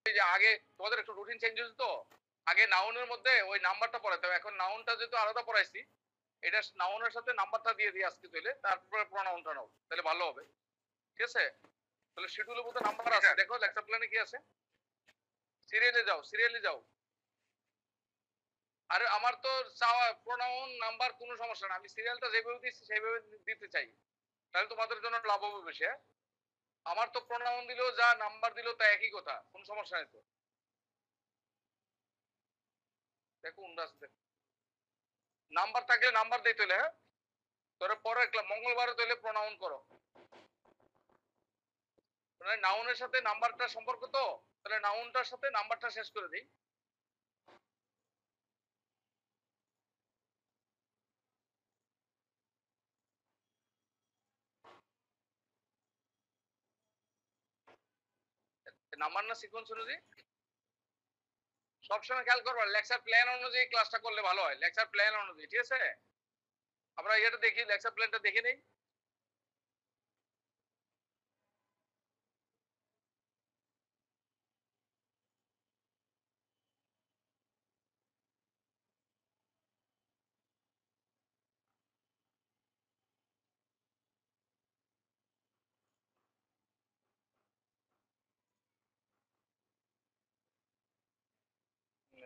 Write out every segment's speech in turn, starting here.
এই যে আগে তোমাদের একটু রুটিন চেঞ্জ হয়েছে তো, আগে নাউনের মধ্যে ওই নাম্বারটা পড়াইতে হবে, এখন নাউনটা যেহেতু আলাদা পড়াইছি, এটা নাউনের সাথে নাম্বারটা দিয়ে দিই আজকে তাহলে, তারপরে প্রোনাউনটা নাও, তাহলে ভালো হবে। ঠিক আছে? তাহলে শিডিউলের মধ্যে নাম্বার আছে, দেখো লেকচার প্ল্যানে কি আছে, সিরিয়ালে যাও, সিরিয়ালে যাও। আর আমার তো চাওয়া প্রোনাউন নাম্বার কোনো সমস্যা না, আমি সিরিয়ালটা যেভাবে দিচ্ছি সেইভাবে দিতে চাই, তাহলে তোমাদের জন্য লাভ হবে বেশি। আমার তো প্রোনাউন দিলেও যা নাম্বার দিলেও তা একই কথা, কোনো সমস্যা নেই তো। দেখো উন্দাস দেখো, নাম্বার থাকলে নাম্বার দিতে হলে, হ্যাঁ তোরে পরে মঙ্গলবারে তাহলে প্রোনাউন করো, মানে নাউনের সাথে নাম্বারটা সম্পর্ক তো, তাহলে নাউনটার সাথে নাম্বারটা শেষ করে দিই। নাম্বার না সিকোয়েন্স অনুযায়ী সবসময় খেয়াল করবা, লেকচার প্ল্যান অনুযায়ী ক্লাসটা করলে ভালো হয়, লেকচার প্ল্যান অনুযায়ী। ঠিক আছে, আমরা এটা দেখি, লেকচার প্ল্যানটা দেখে নেই।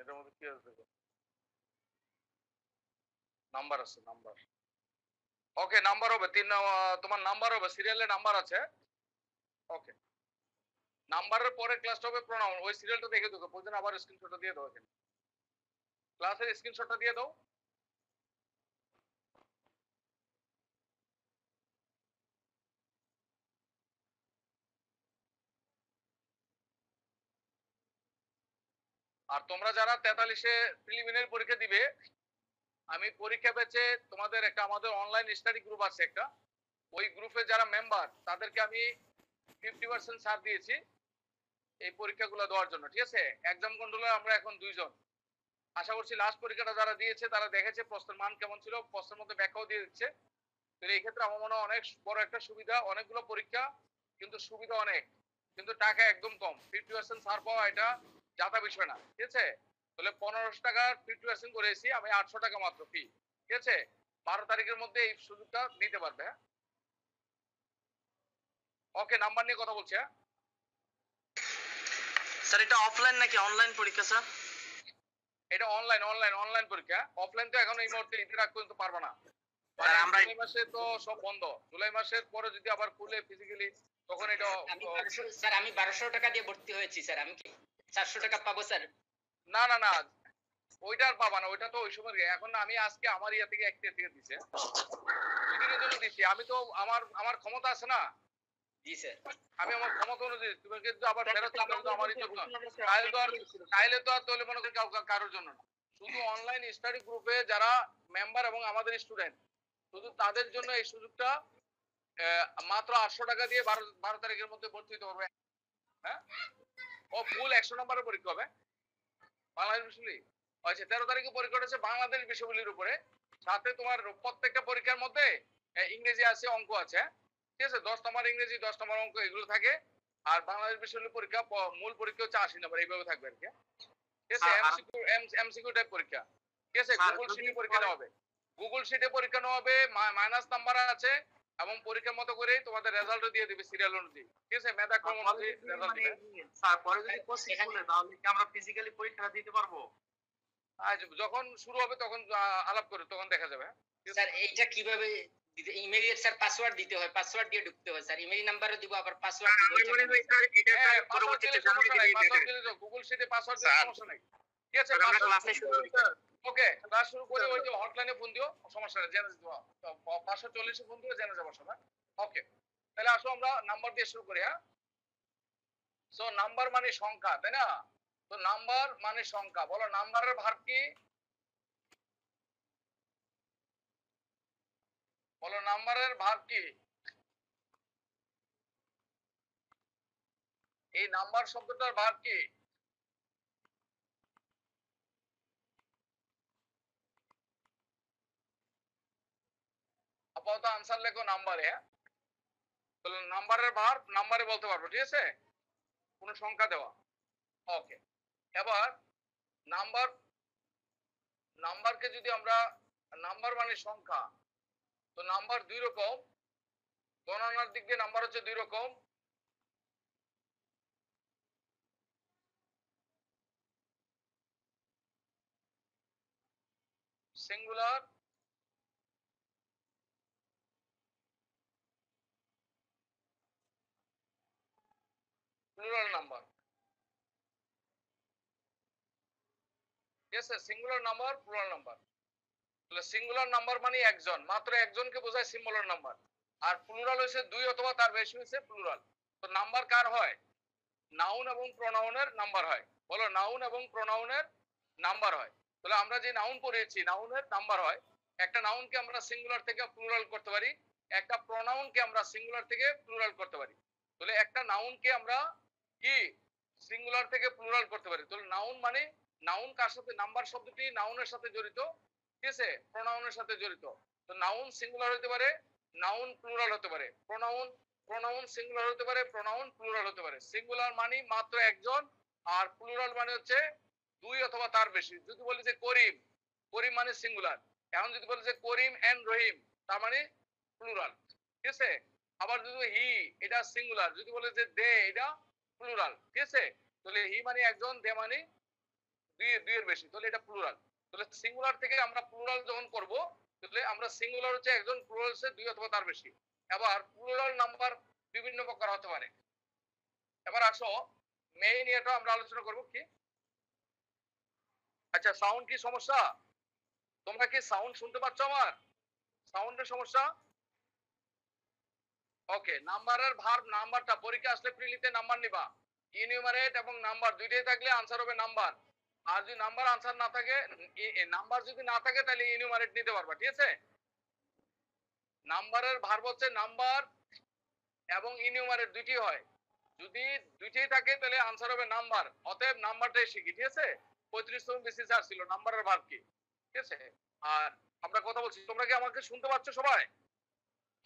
এটার মধ্যে কি আছে, নাম্বার আছে, নাম্বার। ওকে, নাম্বার হবে তোমার নাম্বার হবে, সিরিয়ালে নাম্বার আছে। ওকে, নাম্বারের পরে ক্লাসটা হবে প্রোনাউন, ওই সিরিয়ালটা দেখে দেবো, প্রয়োজন আবার স্ক্রিনশটটা দিয়ে দাও, এখানে ক্লাসের স্ক্রিনশটটা দিয়ে দাও। আর তোমরা যারা 43-এ প্রিলিমিনারি পরীক্ষা দিবে, আমি পরীক্ষা পেয়েছে তোমাদের একটা আমাদের অনলাইন স্টাডি গ্রুপ আছে একটা, ওই গ্রুপে যারা মেম্বার তাদেরকে আমি 50% ছাড় দিয়েছি এই পরীক্ষাগুলো দেওয়ার জন্য। ঠিক আছে, এক্সাম কন্ট্রোলার আমরা এখন 2 জন। আশা করছি লাস্ট পরীক্ষাটা যারা দিয়েছে তারা দেখেছে প্রশ্নের মান কেমন ছিল, প্রশ্নের মধ্যে ব্যাখ্যাও দিয়ে দিচ্ছে। তো এই ক্ষেত্রে আমার মনে হয় অনেক বড় একটা সুবিধা, অনেকগুলো পরীক্ষা কিন্তু সুবিধা অনেক, কিন্তু টাকা একদম কম। 50% ছাড় পাওয়া এটা যাতা বিষয় না। ঠিক আছে, তাহলে 1500 টাকার 50% করেছি আমি, 800 টাকা মাত্র ফি। ঠিক আছে, 12 তারিখের মধ্যে এই সুযোগটা নিতে পারবে। হ্যাঁ, ওকে, নাম্বার নিয়ে কথা বলছি। হ্যাঁ স্যার, এটা অফলাইন নাকি অনলাইন পরীক্ষা স্যার? এটা অনলাইন, অনলাইন পরীক্ষা। অফলাইন তো এখন এই মুহূর্তে ঈদের আগ পর্যন্ত পারবো না, মানে আমরা জুলাই মাসে তো সব বন্ধ। জুলাই মাসের পরে যদি আবার খুলে ফিজিক্যালি, তখন এটা স্যার আমি 1200 টাকা দিয়ে ভর্তি হয়েছি স্যার, আমি কি 400 টাকা পাবো স্যার? না না না, ওইটা আর পাবা না, ওইটা তো ওই সময়। এখন আমি আজকে আমার ইয়া থেকে এক থেকে দিছে, 2 দিনের জন্য দিচ্ছি। আমি তো আমার আমার ক্ষমতা আছে না। জি স্যার। আমি আমার ক্ষমতা অনুযায়ী, তুমি কিন্তু আবার ফেরত চাও তো আমারই জন্য, কাইলে তো আর কাইলে তো আর তাহলে মনে করি কারোর জন্য না, শুধু অনলাইন স্টাডি গ্রুপে যারা মেম্বার এবং আমাদের স্টুডেন্ট, শুধু তাদের জন্য এই সুযোগটা। মাত্র 800 টাকা দিয়ে 12 তারিখের মধ্যে ভর্তি হতে পারবে। হ্যাঁ, ও ফুল 100 নম্বরের পরীক্ষা হবে বাংলাদেশ বিষয়গুলি। আচ্ছা, 13 তারিখে পরীক্ষাটা হচ্ছে বাংলাদেশ বিষয়গুলির উপরে, সাথে তোমার প্রত্যেকটা পরীক্ষার মধ্যে ইংরেজি আছে, অঙ্ক আছে। ঠিক আছে, 10 নম্বর ইংরেজি, 10 নম্বর অঙ্ক, এগুলো থাকে। আর বাংলাদেশ বিষয়গুলি পরীক্ষা মূল পরীক্ষা হচ্ছে 80 নম্বর, এইভাবে থাকবে আর কি। ঠিক আছে, এমসিকিউ টাইপ পরীক্ষা। ঠিক আছে, গুগল শিটে পরীক্ষা নেওয়া হবে, গুগল শিটে পরীক্ষা নেওয়া হবে, মাইনাস নাম্বার আছে, এবং পরীক্ষার মতো করে তোমাদের রেজাল্ট দিয়ে দিবে সিরিয়াল অনুযায়ী। ঠিক আছে, মেধা ক্রম অনুযায়ী রেজাল্ট দিবে। স্যার, পরে যদি কোশ্চেন বলে তাহলে কি আমরা ফিজিক্যালি পরীক্ষা দিতে পারবো? যখন শুরু হবে তখন আলাপ করে তখন দেখা যাবে। স্যার এইটা কিভাবে দিতে? ইমেইলের স্যার পাসওয়ার্ড দিতে হয়, পাসওয়ার্ড দিয়ে ঢুকতে হয় স্যার। ইমেইল নাম্বারও দিব, আবার পাসওয়ার্ড দিব। আমার মনে হয় স্যার এটা স্যার পরবর্তীতে সমস্যা নাই, পাসওয়ার্ড দিলে গুগল শিটে পাসওয়ার্ড দিলে সমস্যা নাই। ঠিক আছে, আমরা ক্লাসে শুরু করি স্যার। ওকে, ক্লাস শুরু করে ওই যে হটলাইনে ফোন দিও, সমস্যা নাই, জেনে যাবো। 540 এ ফোন দিও, জেনে যাবো সবাই। ওকে, তাহলে আসো আমরা নাম্বার দিয়ে শুরু করি। হ্যাঁ, সো নাম্বার মানে সংখ্যা, তাই না? তো নাম্বার মানে সংখ্যা, বলো নাম্বারের ভার্ব কি? বলো নাম্বারের ভার্ব কি? এই নাম্বার শব্দটার ভার্ব কি? আপাতত আনসার লেখো নাম্বারে। হ্যাঁ, তাহলে নাম্বারের ভার্ব নাম্বারে বলতে পারবো। ঠিক আছে, কোনো সংখ্যা দেওয়া। ওকে, এবার নাম্বার, নাম্বারকে যদি আমরা, নাম্বার মানে সংখ্যা, তো নাম্বার দুই রকম, গণনার দিক দিয়ে নাম্বার হচ্ছে দুই রকম। সিঙ্গুলার প্লুরাল নাম্বার, ঠিক আছে? Singular number, plural number. তাহলে সিঙ্গুলার নাম্বার মানে একজন, মাত্র একজনকে বোঝায় সিঙ্গুলার নাম্বার। আর প্লুরাল হচ্ছে দুই অথবা তার বেশি হচ্ছে প্লুরাল। তো নাম্বার কার হয়? নাউন এবং প্রোনাউনের নাম্বার হয়। বলো, নাউন এবং প্রোনাউনের নাম্বার হয়। তাহলে আমরা যে নাউন পড়েছি, নাউনের নাম্বার হয়। একটা নাউনকে আমরা সিঙ্গুলার থেকে প্লুরাল করতে পারি, একটা প্রোনাউনকে আমরা সিঙ্গুলার থেকে প্লুরাল করতে পারি। তাহলে একটা নাউনকে আমরা কি সিঙ্গুলার থেকে প্লুরাল করতে পারি। তাহলে নাউন মানে, নাউন কার সাথে, নাম্বার শব্দটি নাউনের সাথে জড়িত, ঠিক আছে, প্রোনাউনের সাথে জড়িত। তো নাউন সিঙ্গুলার হতে পারে, নাউন প্লুরাল হতে পারে। প্রোনাউন, প্রোনাউন সিঙ্গুলার হতে পারে, প্রোনাউন প্লুরাল হতে পারে। সিঙ্গুলার মানে মাত্র একজন, আর প্লুরাল মানে হচ্ছে দুই অথবা তার বেশি। যদি বলি যে করিম, করিম মানে সিঙ্গুলার। এখন যদি বলি যে করিম এন্ড রহিম, তার মানে প্লুরাল, ঠিক আছে? আবার যদি হি, এটা সিঙ্গুলার, যদি বলে যে দে, এটা প্লুরাল, ঠিক আছে? তাহলে হি মানে একজন, দে মানে দুইয়ের বেশি, তাহলে এটা প্লুরাল। তাহলে সিঙ্গুলার থেকে আমরা প্লুরাল যখন করব, তাহলে আমরা সিঙ্গুলার হচ্ছে একজন, প্লুরাল হচ্ছে দুই অথবা তার বেশি। এবার প্লুরাল নাম্বার বিভিন্ন প্রকার হতে পারে। এবার আসো মেইন এটা আমরা আলোচনা করব কি। আচ্ছা, সাউন্ড কি সমস্যা? তোমরা কি সাউন্ড শুনতে পাচ্ছ আমার? সাউন্ডের সমস্যা? ওকে, নাম্বারের ভার্ব, নাম্বারটা পরীক্ষা আসলে প্রিলিতে নাম্বার নিবা। ইনিউমারেট এবং নাম্বার দুইটাই থাকলে আনসার হবে নাম্বার। আর যদি নাম্বার আনসার না থাকে, নাম্বার যদি না থাকে তাহলে ইনিউমারেট নিতে পারবা, ঠিক আছে? নাম্বারের ভার্ব হচ্ছে নাম্বার এবং ইনিউমারেট দুইটি হয়। যদি দুইটাই থাকে তাহলে আনসার হবে নাম্বার। অতএব নাম্বারটাই শিখি, ঠিক আছে? 35তম বেসিস আর ছিল নাম্বারের ভার্ব কি, ঠিক আছে? আর আমরা কথা বলছি, তোমরা কি আমাকে শুনতে পাচ্ছ? সবাই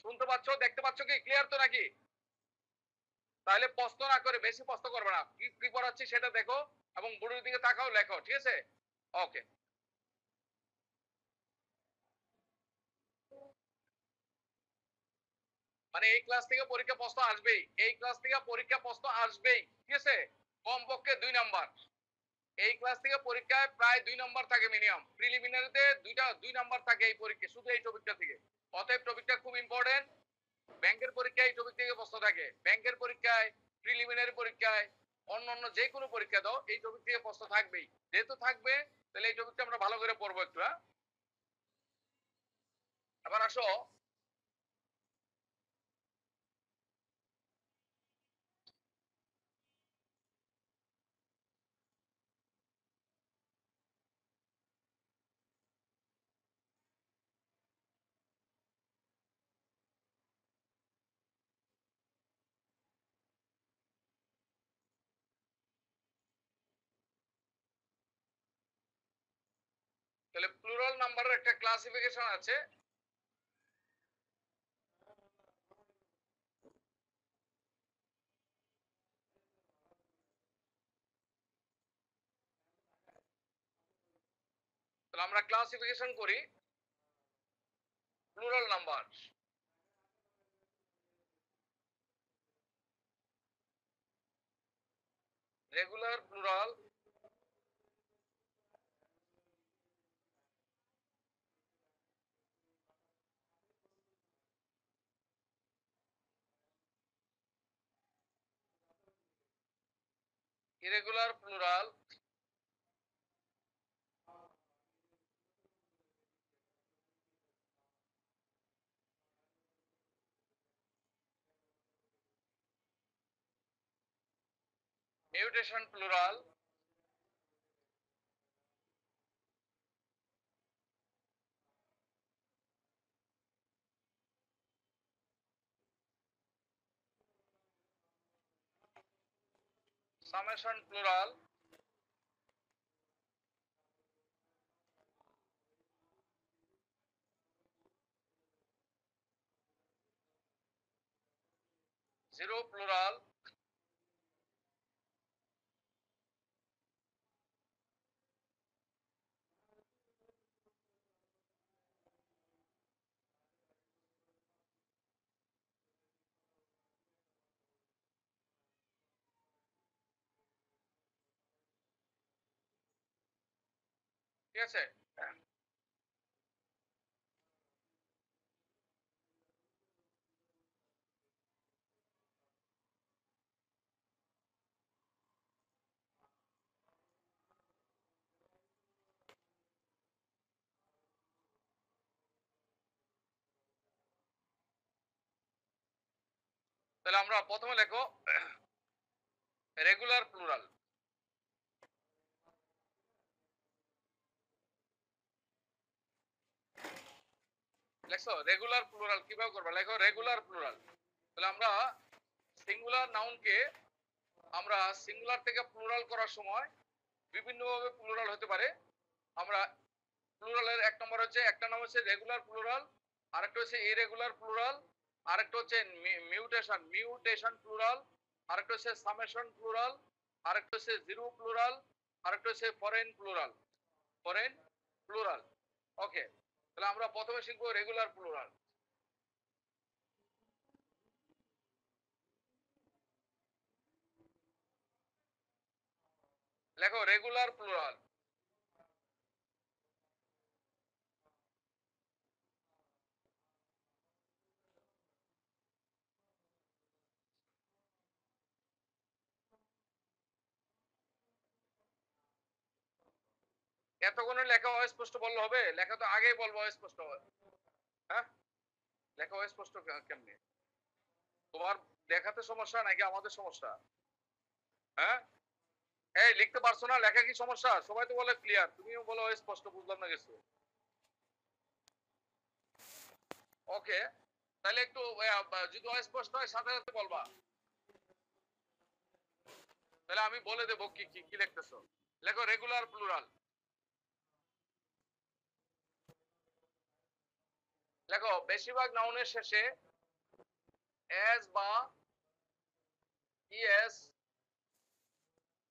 শুনতে পাচ্ছ, দেখতে পাচ্ছ কি? ক্লিয়ার তো নাকি? তাহলে প্রশ্ন না করে, বেশি প্রশ্ন করবে না, কি কি পড়াচ্ছি সেটা দেখো এবং বোর্ডের দিকে তাকাও, লেখো, ঠিক আছে? ওকে, মানে এই ক্লাস থেকে পরীক্ষা প্রশ্ন আসবেই, এই ক্লাস থেকে পরীক্ষা প্রশ্ন আসবেই, ঠিক আছে? কমপক্ষে 2 নাম্বার। এই ক্লাস থেকে পরীক্ষায় প্রায় 2 নাম্বার থাকে মিনিমাম। প্রিলিমিনারিতে 2 নাম্বার থাকে এই পরীক্ষা, শুধু এই টপিকটা থেকে। অতএব টপিকটা খুব ইম্পর্টেন্ট। ব্যাংকের পরীক্ষায় এই টপিক থেকে প্রশ্ন থাকে, ব্যাংকের পরীক্ষায়, প্রিলিমিনারি পরীক্ষায়, অন্যান্য যে কোনো পরীক্ষা দাও এই টপিক থেকে প্রশ্ন থাকবেই। যেহেতু থাকবে তাহলে এই টপিকটা আমরা ভালো করে পড়বো একটু, হ্যাঁ? এবার আসো তাহলে প্লুরাল নাম্বারের একটা ক্লাসিফিকেশন আছে। তাহলে আমরা ক্লাসিফিকেশন করি plural number. Regular plural, irregular plural, mutation plural, summation plural, zero plural, ঠিক আছে? তাহলে আমরা প্রথমে লেখো রেগুলার প্লুরাল। লেখছো রেগুলার প্লুরাল কিভাবে করবে? লেখো রেগুলার প্লুরাল। তাহলে আমরা সিঙ্গুলার নাউনকে আমরা সিঙ্গুলার থেকে প্লুরাল করার সময় বিভিন্নভাবে প্লুরাল হতে পারে। আমরা প্লুরালের এক নম্বর হচ্ছে, একটা নাম হচ্ছে রেগুলার প্লুরাল, আরেকটা হচ্ছে ইরেগুলার প্লুরাল, আরেকটা হচ্ছে মিউটেশন প্লুরাল, আরেকটা হচ্ছে সামেশন প্লুরাল, আরেকটা হচ্ছে জিরো প্লুরাল, আরেকটা হচ্ছে foreign plural. Foreign plural. Okay, তাহলে আমরা প্রথমে শিখবো রেগুলার প্লুরাল। লেখো রেগুলার প্লুরাল। এতক্ষণে লেখা অস্পষ্ট বললে হবে? লেখা তো আগেই বলবো অস্পষ্ট হবে। হ্যাঁ, লেখা অস্পষ্ট কেমনে? তোমার দেখাতে সমস্যা নাকি আমাদের সমস্যা? হ্যাঁ, এই লিখতে পারছো না, লেখা কি সমস্যা? সবাই তো বলে ক্লিয়ার, তুমিও বলো স্পষ্ট, বুঝলাম না কিছু। ওকে, তাহলে একটু যদি অস্পষ্ট হয় সাথে সাথে বলবা, তাহলে আমি বলে দেবো কি কি কি লিখতেছো। লেখো রেগুলার প্লুরাল। লেখো বেশিরভাগ নাউনের শেষে এস বা ইএস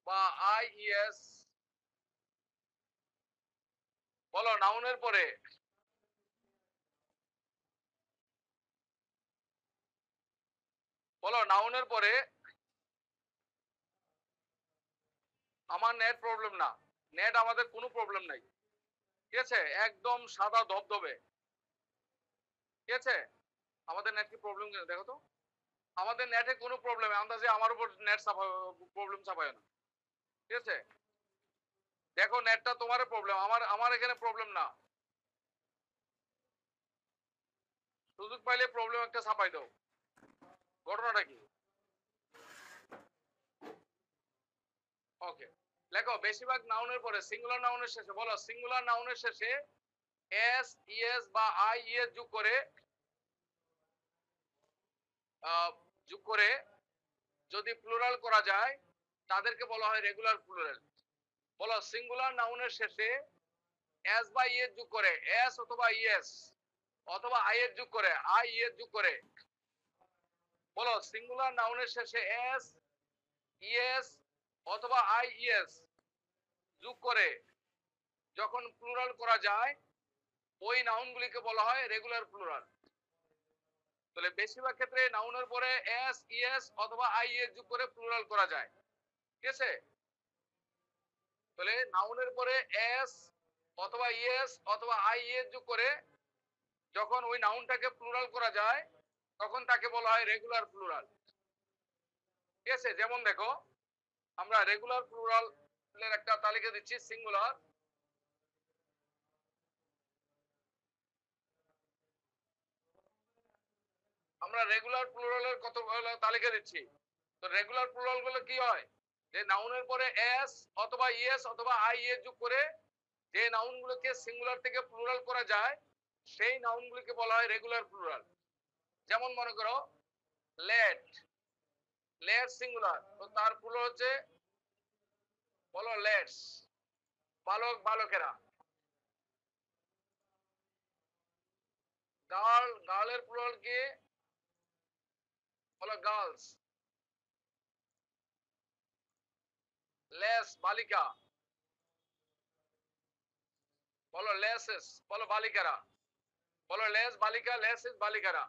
বা আইইএস, বলো নাউনের পরে, বলো নাউনের পরে। আমার নেট প্রবলেম না, নেট আমাদের কোনো প্রবলেম নাই, ঠিক আছে, একদম সাদা ধবধবে, ঠিক আছে। আমাদের নেট কি প্রবলেম দেখো তো, আমাদের নেটে কোনো প্রবলেম, আন্দাজে আমার উপর নেট প্রবলেম চাপায় না, ঠিক আছে। দেখো নেটটা তোমার প্রবলেম, আমার আমার এখানে প্রবলেম না। সুযোগ পাইলে প্রবলেম একটা চাপাই দাও, ঘটনাটা কি? ওকে, লেখো বেশিরভাগ নাউনের পরে সিঙ্গুলার নাউনের শেষে, বলো সিঙ্গুলার নাউনের শেষে এস ইএস বা আইইএস যোগ করে যদি প্লুরাল করা যায় তাদেরকে বলা হয় রেগুলার প্লুরাল। বলো সিঙ্গুলার নাউনের শেষে এস বা ইএস যোগ করে, এস অথবা ইএস অথবা আইএস যোগ করে, আইইএস যোগ করে, বলো সিঙ্গুলার নাউনের শেষে এস ইএস অথবা আইইএস যোগ করে যখন প্লুরাল করা যায় ওই নাউনগুলিকে বলা হয় রেগুলার প্লুরাল। তাহলে বেশিরভাগ ক্ষেত্রে নাউনের পরে এস ইএস অথবা আইএস যোগ করে প্লুরাল করা যায়, ঠিক আছে। তাহলে নাউনের পরে এস অথবা ইএস অথবা আইএস যোগ করে যখন ওই নাউনটাকে প্লুরাল করা যায় তখন তাকে বলা হয় রেগুলার প্লুরাল, ঠিক আছে। যেমন দেখো আমরা রেগুলার প্লুরাল এর একটা তালিকা দিচ্ছি। সিঙ্গুলার, আমরা রেগুলার প্লুরালের কত তালিকা দিচ্ছি। তো রেগুলার প্লুরাল গুলো কি হয়, যে নাউনের পরে এস অথবা ইএস অথবা আইএস যোগ করে যে নাউনগুলোকে সিঙ্গুলার থেকে প্লুরাল করা যায় সেই নাউনগুলোকে বলা হয় রেগুলার প্লুরাল। যেমন মনে করো লেট, লেট সিঙ্গুলার, তো তার প্লুরাল হচ্ছে, বলো লেটস, বালক বালকেরা। গার্ল, গার্লের প্লুরাল কি, বলো গার্লস। লেস বালিকা, বলো লেসেস, বলো বালিকারা, বলো লেস বালিকা, লেসেস বালিকারা।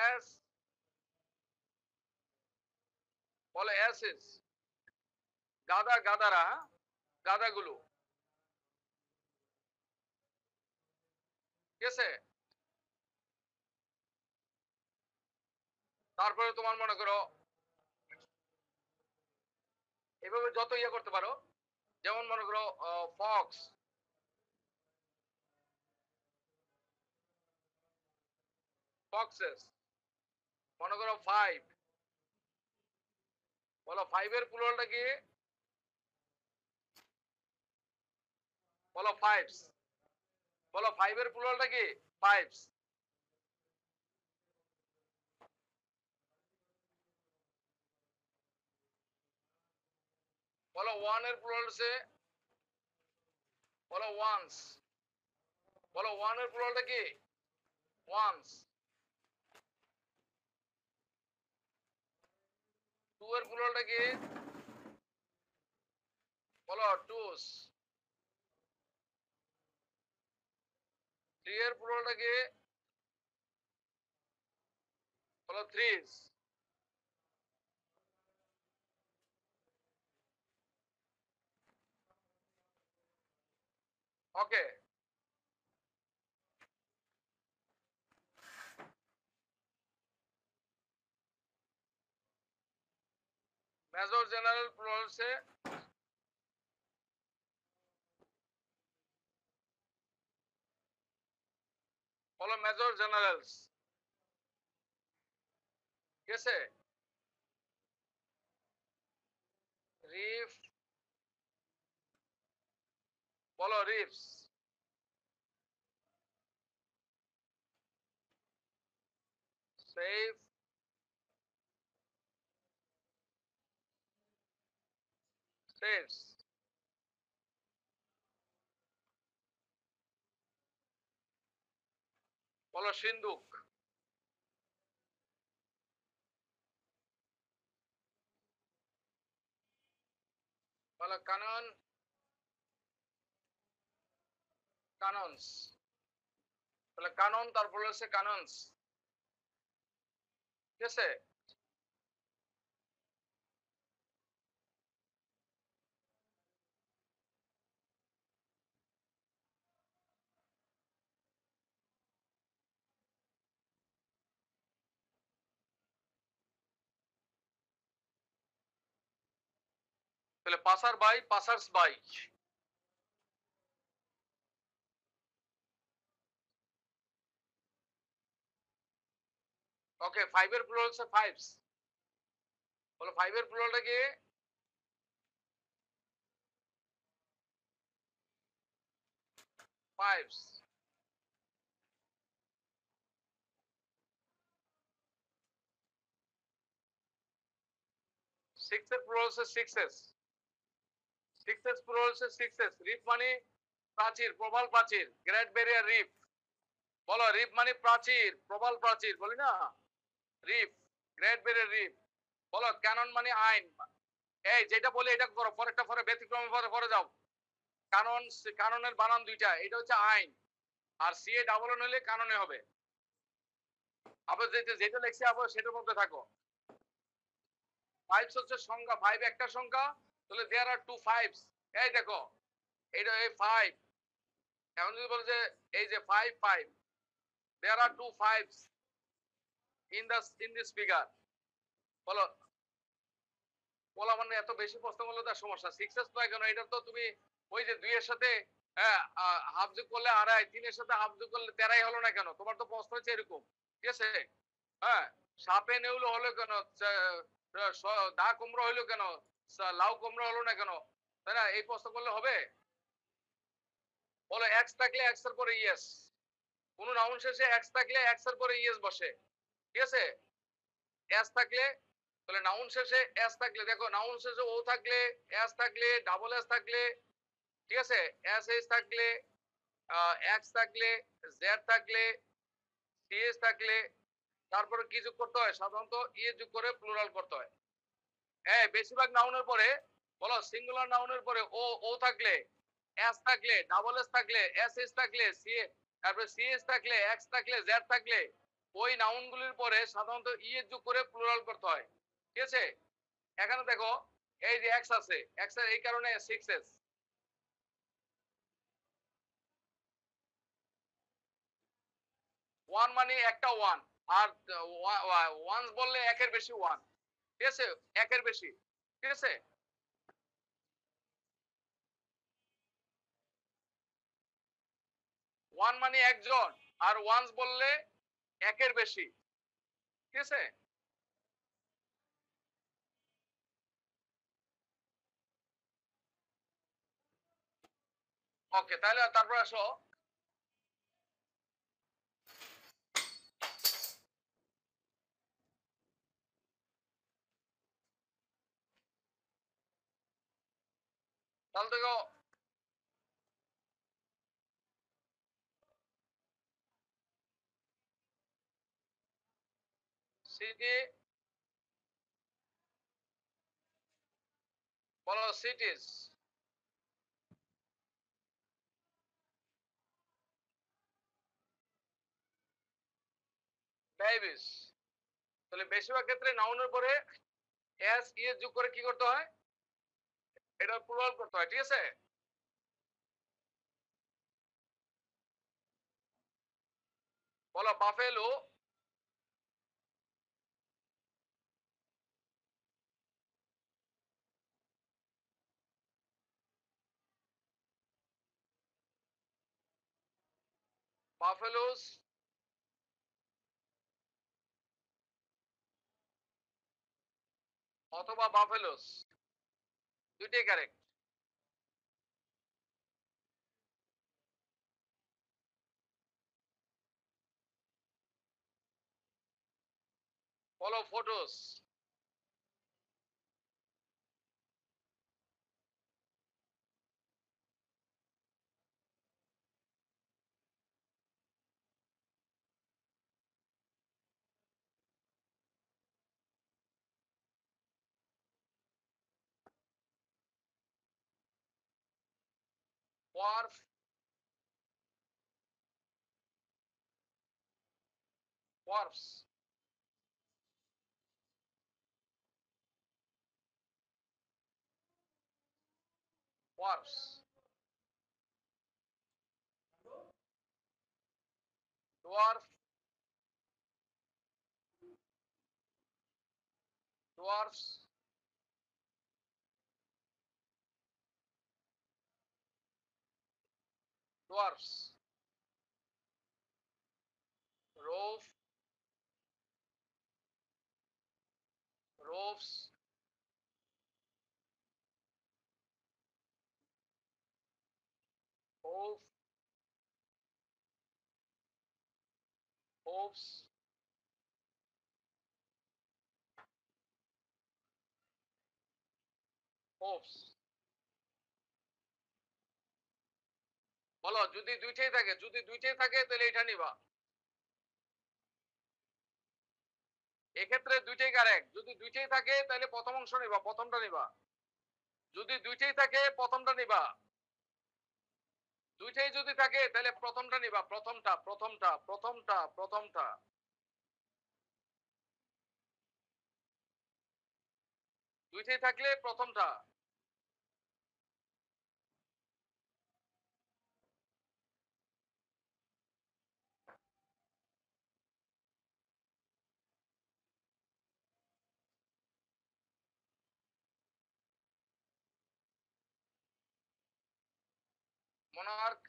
এস, বলো এসেস, গাদা গাদারা, হ্যাঁ? গাধাগুলো, ঠিক আছে? তারপরে তোমার মনে করো এভাবে যত ইয়ে করতে পারো, যেমন মনে করো ফক্স, ফক্সেস, মনে করো ফাইভ, বলো ফাইভের প্লুরালটা কি? বলো ফাইভস, বলো ফাইভের প্লুরালটা কি? ফাইভস। বলো ওয়ানের প্লুরাল সে, বলো ওয়ান্স, বলো ওয়ানের প্লুরালটা কি? ওয়ান্স। টু এর প্লুরালটা কি? বলো টুস। থ্রি এর প্লুরালটা কি? বলো থ্রিস। ওকে, মেজর জেনারেল প্লুরাল সে, বলো মেজর জেনারেলস, ঠিক আছে? রিফ, বলো রিফস। Safe, chef's. বলো সিন্ধুক। বলো কানন, কানন্স। তাহলে কানন, তারপর হচ্ছে কানন্স, ঠিক আছে? তাহলে passer by, passers by. Okay, ফাইভের প্লুরাল হচ্ছে ফাইভস। বলো ফাইভের প্লুরালটা কি? ফাইভস। সিক্স এর প্লুরাল হচ্ছে সিক্সেস। সিক্স এর প্লুরাল হচ্ছে সিক্সেস। রিফ মানে প্রাচীর, প্রবাল প্রাচীর, গ্রেট ব্যারিয়ার রিফ। বলো রিফ মানে প্রাচীর, প্রবাল প্রাচীর, বলি না? Reef, great barrier reef. বলো ক্যানন মানে আইন। এই যেটা বলে এটা করো, পরেরটা পরে ব্যতিক্রমে পরে পরে যাও। কানন, কাননের বানান দুইটা, এটা হচ্ছে আইন, আর সি এ ডাবল এন হলে কাননে হবে। আবার যেটা যেটা লেখছি আবার সেটার মধ্যে থাকো। ফাইভস হচ্ছে সংখ্যা, ফাইভ একটা সংখ্যা, তাহলে দেয়ার আর টু ফাইভস। এই দেখো, এইটা এই ফাইভ, এখন যদি বলো যে এই যে five five, there are two fives in this figure. বলো, বলা মানে এত বেশি প্রশ্ন করলে তার সমস্যা। সিক্সেস নয় কেন? এটা তো তুমি ওই যে দুইয়ের সাথে হাফ যোগ করলে আড়াই, তিনের সাথে হাফ যোগ করলে তেরাই হলো না কেন? তোমার তো প্রশ্ন হচ্ছে এরকম, ঠিক আছে? হ্যাঁ, সাপে নেউলো হলো কেন? দা কুমড়ো হইলো কেন? লাউ কুমড়ো হলো না কেন? তাই না? এই প্রশ্ন করলে হবে? বলো এক্স থাকলে এক্স এর পরে ইয়েস, কোন নাউন শেষে এক্স থাকলে এক্স এর পরে ইয়েস বসে, ঠিক আছে? এস থাকলে, তাহলে নাউন শেষে এস থাকলে, দেখো নাউন শেষে ও থাকলে, এস থাকলে, ডাবল এস থাকলে, ঠিক আছে, এস এস থাকলে, এক্স থাকলে, জেড থাকলে, সিএস থাকলে, তারপরে কি যোগ করতে হয়? সাধারণত ইয়ে যোগ করে প্লুরাল করতে হয়। হ্যাঁ, বেশিরভাগ নাউনের পরে, বলো সিঙ্গুলার নাউনের পরে ও ও থাকলে, এস থাকলে, ডাবল এস থাকলে, এস এস থাকলে, সি, তারপরে সিএস থাকলে, এক্স থাকলে, জেড থাকলে, ওই নাউনগুলির পরে সাধারণত ইয়ে যোগ করে প্লুরাল করতে হয়, ঠিক আছে? এখানে দেখো এই যে এক্স আছে, এক্স এর এই কারণে সিক্স এস, ওয়ান মানে একটা ওয়ান, আর ওয়ান্স বললে একের বেশি ওয়ান, ঠিক আছে, একের বেশি, ঠিক আছে। ওয়ান মানে একজন, আর ওয়ান্স বললে একের বেশি, ঠিক আছে। ওকে, তাহলে তারপর আসো তাহলে দেখো সিটি, বলো সিটিজ, বেবিস। তাহলে বেশিরভাগ ক্ষেত্রে নাউনের পরে এস ইয়ে যোগ করে কি করতে হয়, এটা প্লুরাল করতে হয়, ঠিক আছে। বলো বাফেলো, বাফেলোস, অথবা বাফেলোস, দুইটাই কারেক্ট। বলো ফটোস, ওয়ার্ফ, ওয়ার্ফস, ওয়ার্ফস, ডোয়ার্ফ, ডোয়ার্ফস, ডোয়ার্ফস, রোফ, রোফস, ওফ, ওফস, ওফস। বলো যদি দুইটাই থাকে, যদি দুইটাই থাকে তাহলে এটা নিবা, এক্ষেত্রে দুইটাই কারেক্ট। যদি দুইটাই থাকে তাহলে প্রথম অংশ নিবা, প্রথমটা নিবা। যদি দুইটাই থাকে প্রথমটা নিবা, দুইটাই যদি থাকে তাহলে প্রথমটা নিবা, প্রথমটা, প্রথমটা, প্রথমটা, প্রথমটা। দুইটাই থাকলে প্রথমটা। মনার্ক,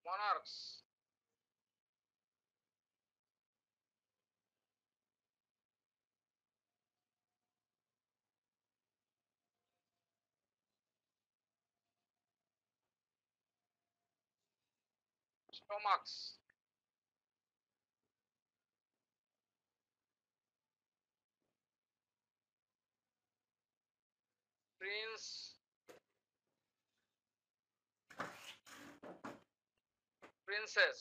মনার্কস, স্টোমাক্স, প্রিন্স, প্রিন্সেস,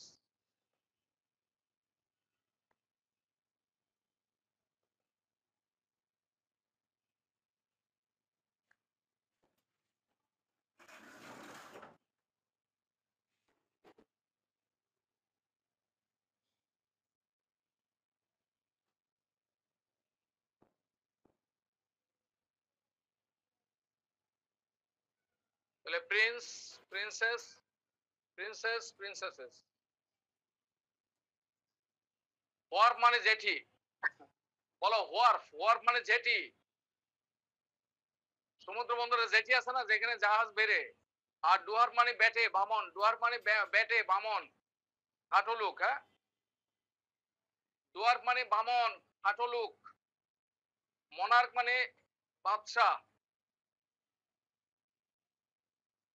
তাহলে Prince, princess, princess, princesses. Wharf মানে জেঠি, বলো ওয়ার্ফ, ওয়ার্ফ মানে জেঠি। সমুদ্র বন্দরে জেঠি আছে না, যেখানে জাহাজ বেরে। আর ডুয়ার্ফ মানে বেটে, বামন, ডুয়ার্ফ মানে বেটে, বামন, খাটো লোক। হ্যাঁ, ডুয়ার্ফ মানে বামন, খাটো লোক। মনার্ক মানে বাদশাহ।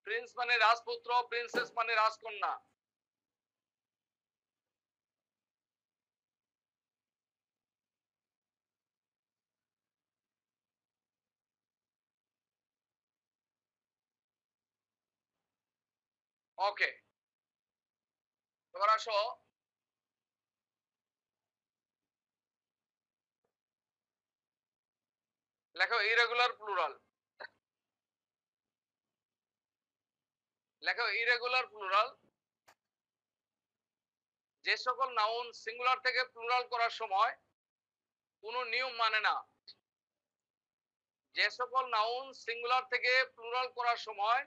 প্রিন্স মানে রাজপুত্র, প্রিন্সেস মানে রাজকন্যা। ওকে, এবার আসো লেখো ইরেগুলার প্লুরাল। লেখো ইরেগুলার প্লুরাল। যে সকল নাউন সিঙ্গুলার থেকে প্লুরাল করার সময় কোনো নিয়ম মানে না। যে সকল নাউন সিঙ্গুলার থেকে প্লুরাল করার সময়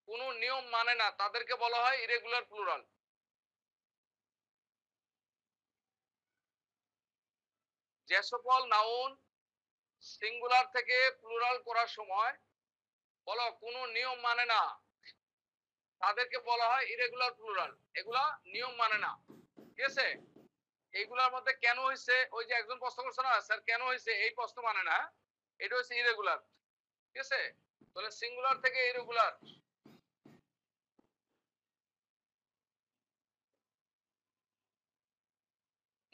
কোনো নিয়ম মানে না, তাদেরকে বলা হয় ইরেগুলার প্লুরাল। যে সকল নাউন সিঙ্গুলার থেকে প্লুরাল করার সময় বলো কোনো নিয়ম মানে না, তাদেরকে বলা হয় ইরেগুলার প্লুরাল। এগুলা নিয়ম মানে না, ঠিক আছে? এইগুলার মধ্যে কেন হয়েছে, ওই যে একজন প্রশ্ন করছে না স্যার কেন হয়েছে, এই প্রশ্ন মানে না, এটা হচ্ছে ইরেগুলার, ঠিক আছে? তাহলে সিঙ্গুলার থেকে ইরেগুলার।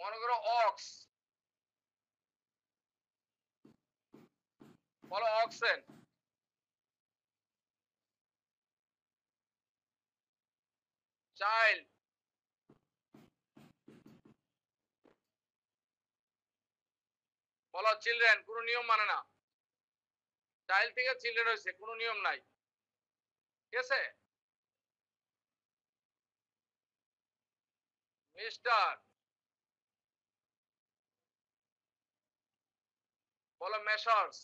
মনে করো অক্স, বলো অক্সেন। চাইল্ড, বলো চিলড্রেন। কোনো নিয়ম মানে না, চাইল্ড থেকে চিলড্রেন হয়েছে, কোনো নিয়ম নাই, ঠিক আছে? মিস্টার, বলো মেসার্স।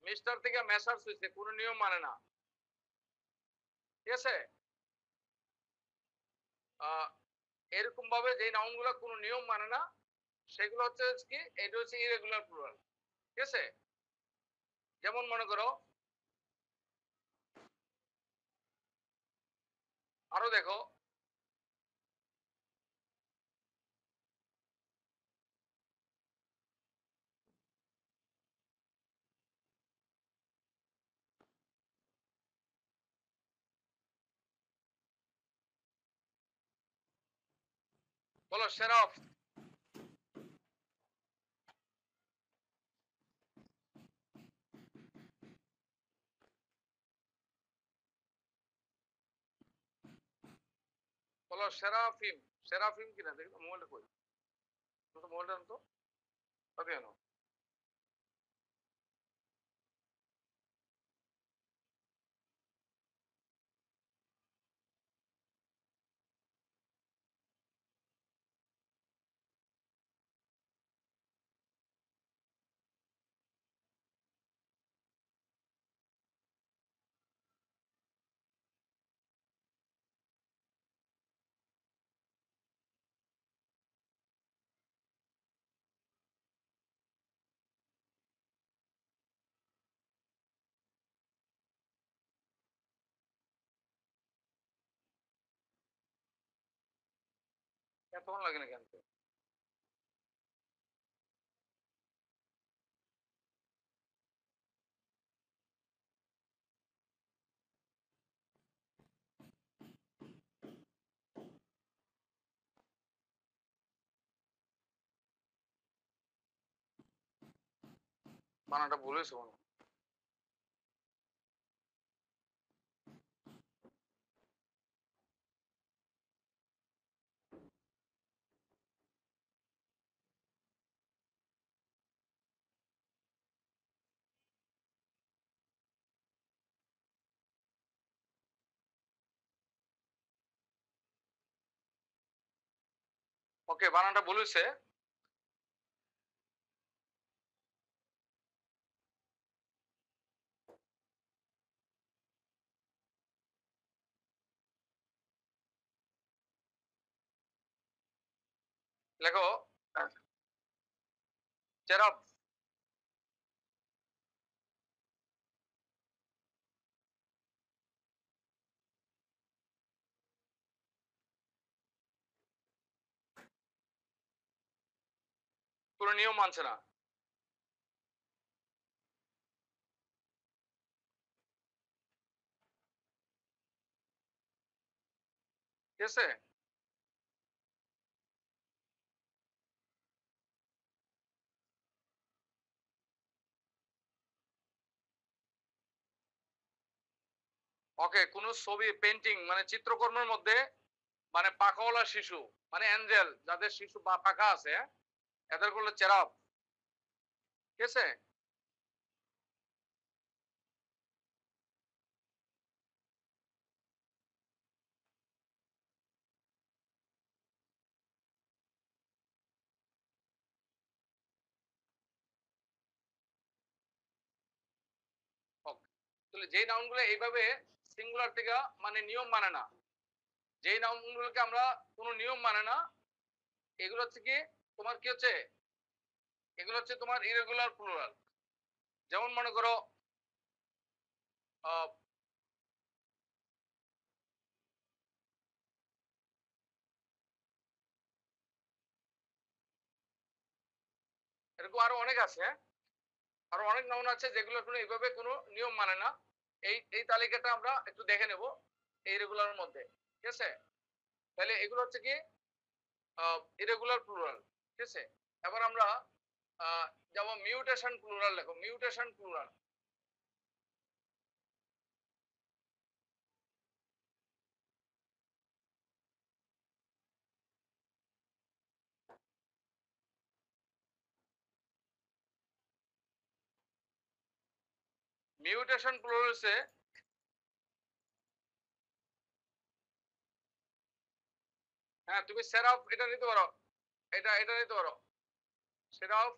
মিস্টার থেকে মেসার্স হয়েছে, কোনো নিয়ম মানে না, ঠিক আছে? এরকম ভাবে যে নাউন গুলো কোনো নিয়ম মানে না, সেগুলো হচ্ছে কি, এটা হচ্ছে ইরেগুলার প্লুরাল, ঠিক আছে? যেমন মনে করো, আরো দেখো, বলো সেরাফ। বলো সেরাফিম। সেরাফিম কিনা দেখো, মোবাইলটা কই, মোবাইলটা আনতো, ওকে আনো। এতক্ষণ লাগে না কেন? বানানটা ভুল হয়েছে মনে হয়। ওকে, বানানটা ভুল হয়েছে। লেখো চেরাব। কোনো নিয়ম মানছে না। ঠিক আছে? ওকে, কোন ছবি পেইন্টিং মানে চিত্রকর্মের মধ্যে মানে পাখাওয়ালা শিশু মানে অ্যাঞ্জেল যাদের শিশু বা পাখা আছে, হ্যাঁ? এদের করলো চেরাব। ঠিক আছে? ওকে, তাহলে যেই নাউন গুলো এইভাবে সিঙ্গুলার থেকে মানে নিয়ম মানে না, যেই নাউন গুলোকে আমরা কোনো নিয়ম মানে না, এগুলো হচ্ছে কি তোমার কি হচ্ছে, এগুলো হচ্ছে তোমার ইরেগুলার প্লুরাল। যেমন মনে করো আহ, এরকম আরো অনেক আছে, হ্যাঁ? আরো অনেক নাউন আছে যেগুলো কোনো এইভাবে কোনো নিয়ম মানে না। এই এই তালিকাটা আমরা একটু দেখে নেব এই রেগুলার মধ্যে। ঠিক আছে? তাহলে এগুলো হচ্ছে কি ইরেগুলার প্লুরাল। ঠিক আছে? এবার আমরা যেমন মিউটেশন প্লুরাল, লেখো মিউটেশন প্লুরাল। মিউটেশন প্লুরাল হচ্ছে, হ্যাঁ তুমি সেরাফ এটা নিতে পারো, এটা এটা নিতে পারো সেরাফ।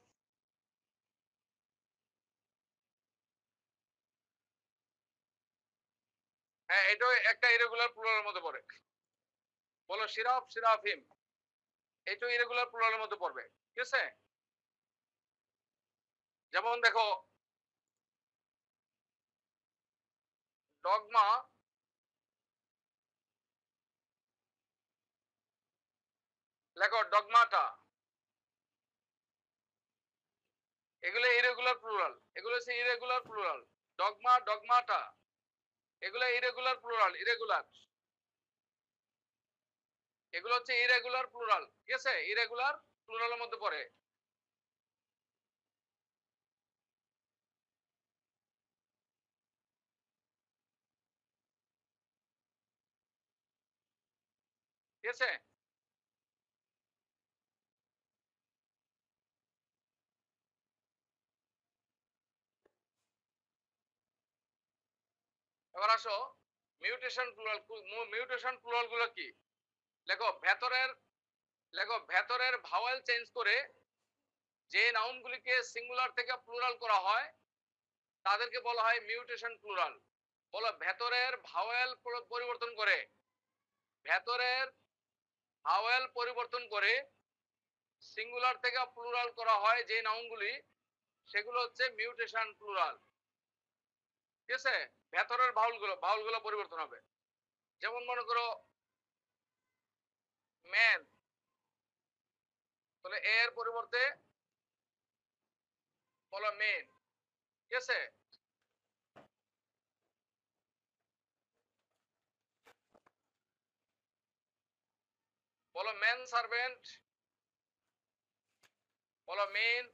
হ্যাঁ, এটাও একটা ইরেগুলার প্লুরালের মধ্যে পড়ে। বলো সিরাফ, সিরাফিম, এটাও ইরেগুলার প্লুরালের মধ্যে পড়বে। ঠিক আছে? যেমন দেখো ডগমা, লেখো ডগমাটা, এগুলো ইরেগুলার প্লুরাল, এগুলো হচ্ছে ইরেগুলার প্লুরাল। ডগমা, ডগমাটা, এগুলো ইরেগুলার প্লুরাল, ইরেগুলার, এগুলো হচ্ছে ইরেগুলার প্লুরাল। ঠিক আছে? ইরেগুলার প্লুরালের মধ্যে পড়ে। ঠিক আছে? এবার আসো মিউটেশন প্লুরাল। মিউটেশন প্লুরাল গুলো কি? লেখো ভেতরের, লেখো ভেতরের ভাওয়েল চেঞ্জ করে যে নাউনগুলিকে সিঙ্গুলার থেকে প্লুরাল করা হয় তাদেরকে বলা হয় মিউটেশন প্লুরাল। বলো ভেতরের ভাওয়েল পরিবর্তন করে, ভেতরের ভাওয়েল পরিবর্তন করে সিঙ্গুলার থেকে প্লুরাল করা হয় যে নাউনগুলি, সেগুলো হচ্ছে মিউটেশন প্লুরাল। ঠিক আছে? ভেতরের ভাউলগুলো পরিবর্তন হবে। যেমন মনে করো ম্যান, তাহলে এর পরিবর্তে বলো মেন। ঠিক আছে? বলো ম্যান সার্ভেন্ট, বলো men,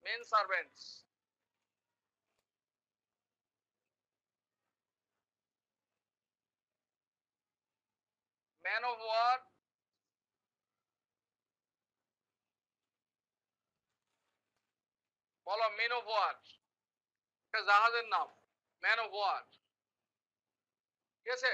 men servants. Man of war, বলো মেন অফ ওয়ার, একটা জাহাজের নাম ম্যান অফ ওয়ার। ঠিক আছে?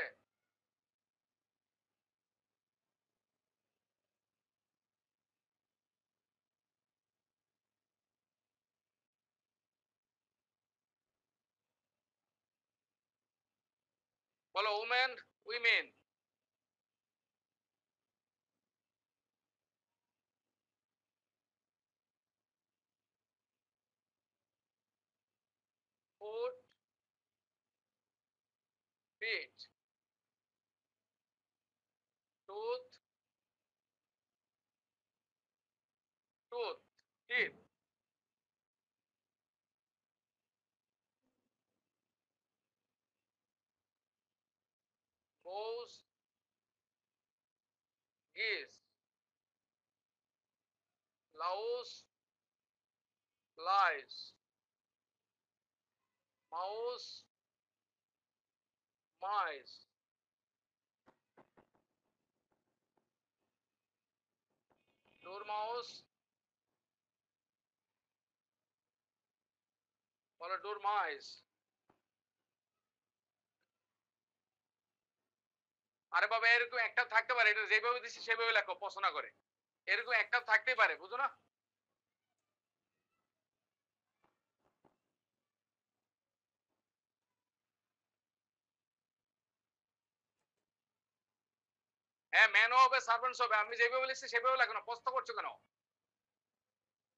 বলো women, women, feet, tooth, tooth, teeth, mouse, geese, louse, lice, mouse, mice, dormouse, বলো dormice। আরে বাবা এরকম একটা থাকতে পারে, এটা যেভাবে দিচ্ছি সেভাবে লেখো পছন্দ করে, এরকম একটা থাকতেই পারে, বুঝো না? হ্যাঁ ম্যানও হবে সার্ভেন্টস হবে, আমি যেভাবে লিখছি সেভাবে লেখো না, প্রশ্ন করছো কেন?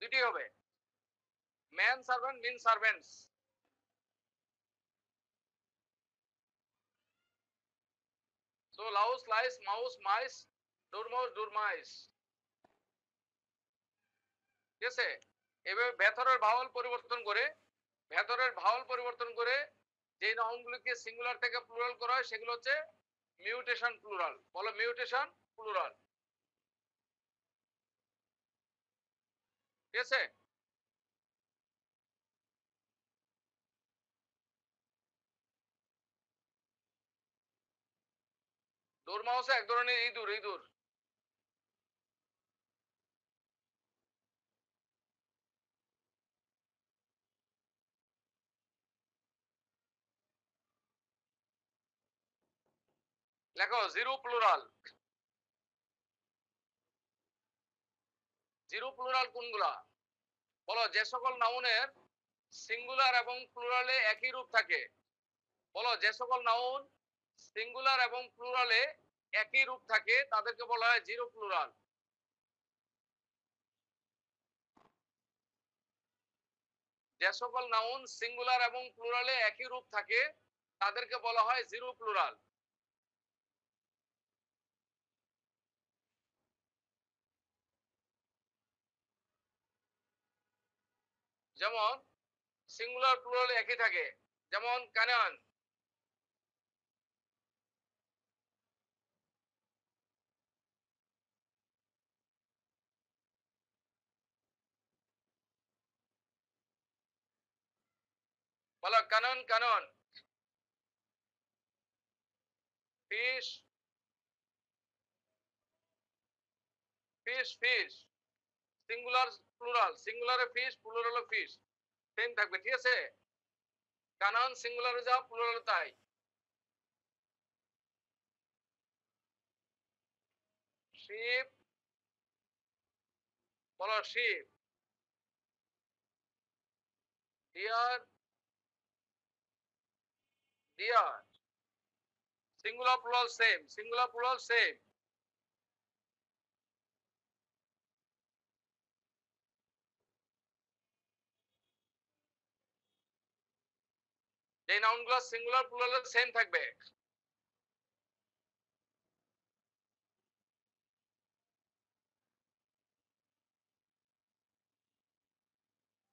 দুটি হবে, man servant men servants. So louse lice mouse mice dormouse dormice, ঠিক আছে? এভাবে ভেতরের ভাওয়াল পরিবর্তন করে, ভেতরের ভাওয়াল পরিবর্তন করে যে নাউনগুলোকে সিঙ্গুলার থেকে প্লুরাল করা হয় সেগুলো হচ্ছে মিউটেশন প্লুরাল। বলো মিউটেশন প্লুরাল, ঠিক আছে? ডোরমাউস এক ধরনের ইঁদুর, ইঁদুর। লেখো জিরো প্লুরাল, জিরো প্লুরাল কোনগুলা? বলো যে সকল নাউনের সিঙ্গুলার এবং প্লুরালে একই রূপ থাকে, বলো যে সকল নাউন সিঙ্গুলার এবং প্লুরালে একই রূপ থাকে তাদেরকে বলা হয় জিরো প্লুরাল। যে সকল নাউন সিঙ্গুলার এবং প্লুরালে একই রূপ থাকে তাদেরকে বলা হয় জিরো প্লুরাল। যেমন সিঙ্গুলার প্লুরালে একই থাকে, যেমন কানান, বলো cannon cannon, fish fish fish, singular plural, সিঙ্গুলারে ফিশ প্লুরালে ফিশ, সেম থাকবে, ঠিক আছে? কানন সিঙ্গুলারে যা প্লুরালে তাই। শিপ, বলো sheep, deer deer, singular plural same, singular plural same. যে নাউনগুলো সিঙ্গুলার প্লুরাল সেম থাকবে,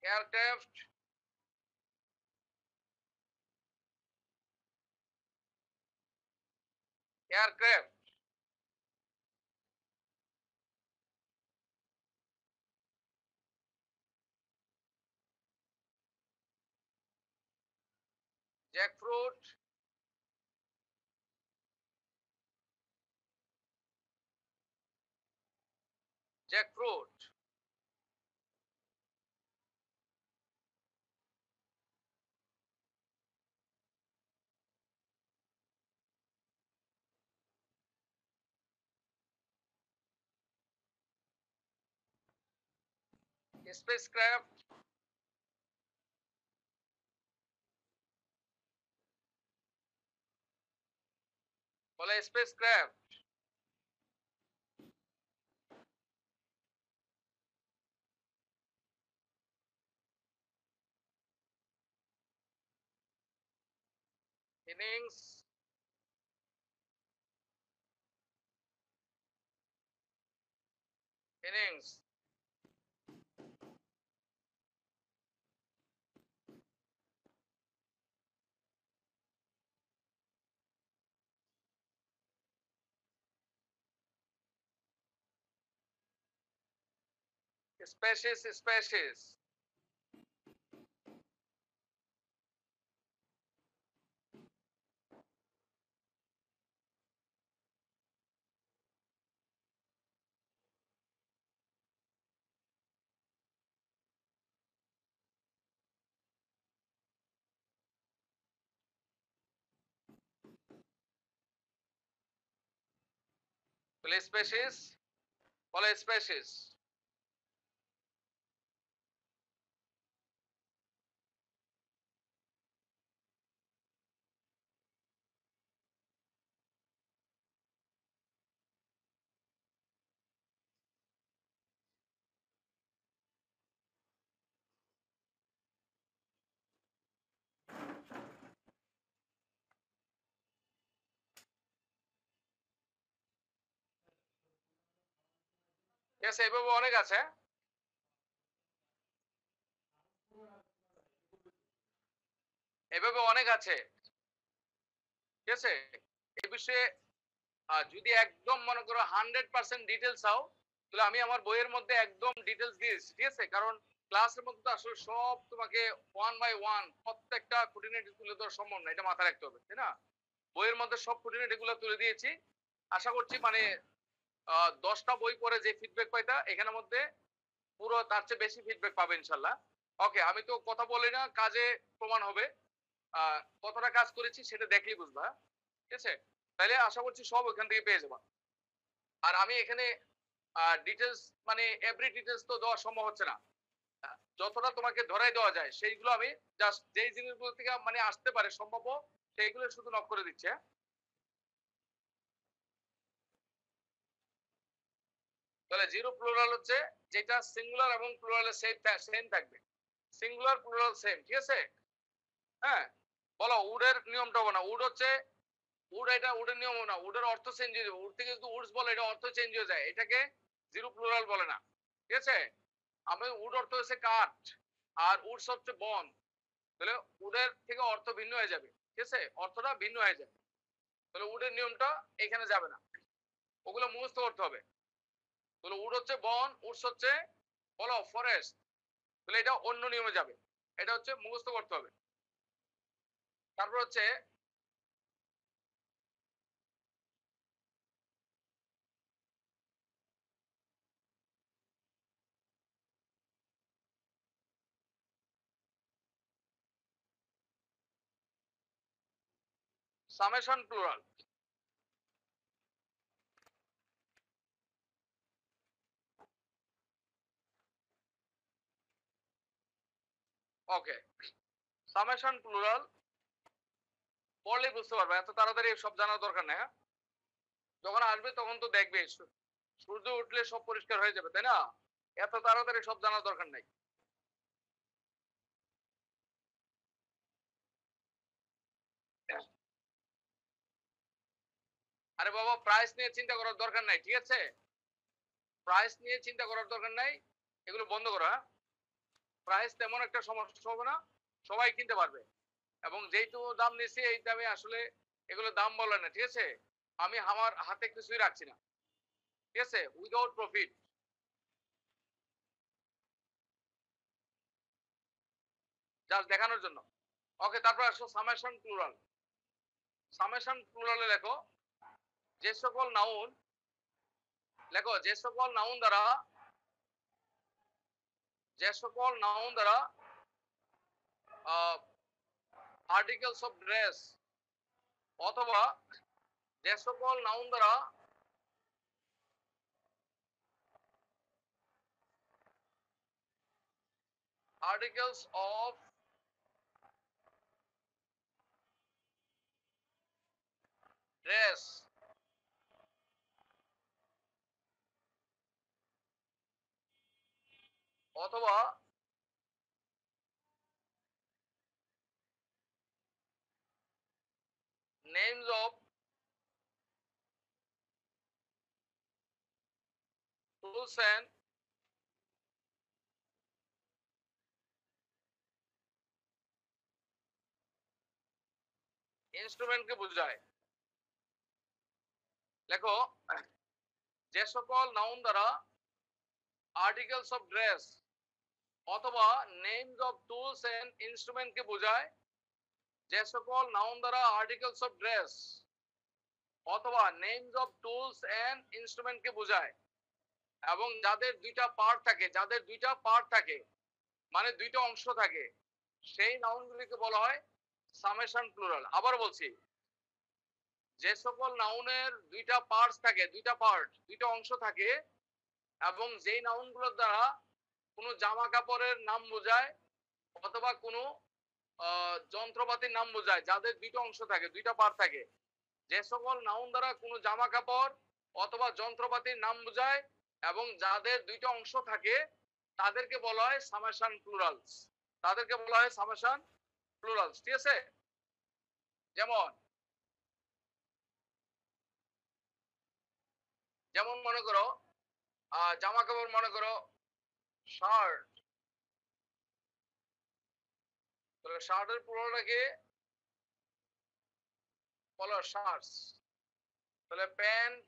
aircraft, aircraft, jackfruit, jackfruit, spacecraft, বলে spacecraft, innings, meanings species species বলে species ঠিক আছে, এভাবে অনেক আছে। এভাবে অনেক আছে, ঠিক আছে। এই বিষয়ে যদি একদম মনে করো 100% ডিটেলস চাও, তাহলে আমি আমার বইয়ের মধ্যে একদম ডিটেলস দিয়েছি, ঠিক আছে। কারণ ক্লাসের মধ্যে তো আসলে সব তোমাকে 1 বাই 1 প্রত্যেকটা খুঁটিনাটি তুলে দেওয়া সম্ভব না, এটা মাথায় রাখতে হবে, তাই না। বইয়ের মধ্যে সব খুঁটিনাটি গুলো তুলে দিয়েছি। আশা করছি মানে 10টা বই পড়ে যে ফিডব্যাক পাইতা, এখানের মধ্যে পুরো তার চেয়ে বেশি ফিডব্যাক পাবে ইনশাল্লাহ। ওকে, আমি তো কথা বলি না, কাজে প্রমাণ হবে। কতটা কাজ করেছি সেটা দেখলেই বুঝবা, ঠিক আছে। তাহলে আশা করছি সব ওখান থেকে পেয়ে যাবা। আর আমি এখানে ডিটেলস মানে এভরি ডিটেলস তো দেওয়া সম্ভব হচ্ছে না। যতটা তোমাকে ধরাই দেওয়া যায় সেইগুলো আমি জাস্ট যেই জিনিসগুলো থেকে মানে আসতে পারে সম্ভব সেইগুলো শুধু নক করে দিচ্ছে। তাহলে জিরো প্লুরাল হচ্ছে যেটা সিঙ্গুলার এবং প্লুরালের সেম থাকবে। সিঙ্গুলার প্লুরাল সেম, ঠিক আছে। হ্যাঁ, বলো উডের নিয়মটা বলো না। উড হচ্ছে উড, এটা উডের নিয়ম না, উডের অর্থ চেঞ্জ হয়ে যাবে। উড থেকে যদি উডস বলে এটা অর্থ চেঞ্জ হয়ে যায়, এটাকে জিরো প্লুরাল বলে না, ঠিক আছে। আমি উড অর্থ হচ্ছে কাঠ আর উডস হচ্ছে বন, তাহলে উডের থেকে অর্থ ভিন্ন হয়ে যাবে, ঠিক আছে, অর্থটা ভিন্ন হয়ে যাবে। তাহলে উডের নিয়মটা এখানে যাবে না, ওগুলো মুখস্থ করতে হবে। তাহলে উড হচ্ছে বন, উডস হচ্ছে বলো ফরেস্ট, তাহলে এটা অন্য নিয়মে যাবে, এটা হচ্ছে মুখস্থ করতে হবে। তারপর হচ্ছে সামেশন প্লুরাল। ওকে, সামেশন প্লুরাল পড়লে বুঝতে পারবে, এত তাড়াতাড়ি সব জানার দরকার নেই। হ্যাঁ, যখন আসবে তখন তো দেখবে সূর্য উঠলে সব পরিষ্কার হয়ে যাবে, তাই না। এত তাড়াতাড়ি সব জানার দরকার নাই। আরে বাবা, প্রাইস নিয়ে চিন্তা করার দরকার নাই, ঠিক আছে। প্রাইস নিয়ে চিন্তা করার দরকার নাই, এগুলো বন্ধ করো। হ্যাঁ, প্রাইস তেমন একটা সমস্যা হবে না, সবাই কিনতে পারবে। এবং যেইটুকু দাম নিয়েছি এই দামে আসলে এগুলো দাম বলে না, ঠিক আছে। আমি আমার হাতে কিছুই রাখছি না, ঠিক আছে, উইদাউট প্রফিট, জাস্ট দেখানোর জন্য। ওকে, তারপর আসো সামেশন প্লুরাল। সামেশন প্লুরালে লেখো যে সকল নাউন, লেখো যে সকল নাউন দ্বারা আর্টিকেলস অফ ড্রেস, অথবা যে সকল নাউন দ্বারা আর্টিকেলস অফ ড্রেস, অথবা নেমস অফ টুলস অ্যান্ড ইনস্ট্রুমেন্টকে বোঝায়। দেখো, যে সকল নাউন দ্বারা আর্টিকেলস অফ ড্রেস অথবা নেমস অফ টুলস এন্ড ইনস্ট্রুমেন্টকে বোঝায়, যে সকল নাউন দ্বারা আর্টিকেলস অফ ড্রেস অথবা নেমস অফ টুলস এন্ড ইনস্ট্রুমেন্টকে বোঝায় এবং যাদের দুইটা পার্ট থাকে মানে দুইটা অংশ থাকে, সেই নাউনগুলিকে বলা হয় সামেশন প্লুরাল। আবার বলছি, যে সকল নাউনের দুইটা পার্টস থাকে, দুইটা অংশ থাকে এবং যেই নাউনগুলোর দ্বারা কোনো জামা কাপড়ের নাম বোঝায় অথবা কোনো যন্ত্রপাতির নাম বোঝায়, যাদের দুইটা অংশ থাকে, দুইটা পার্ট থাকে, যে সকল নাউন দ্বারা কোনো জামা কাপড় অথবা যন্ত্রপাতির নাম বোঝায় এবং যাদের দুইটা অংশ থাকে, তাদেরকে বলা হয় সামেশন প্লুরালস। ঠিক আছে? যেমন মনে করো জামা কাপড়, মনে করো শার্ট, তাহলে শার্টের প্লুরালটা কি? বলো শার্টস। তাহলে প্যান্ট,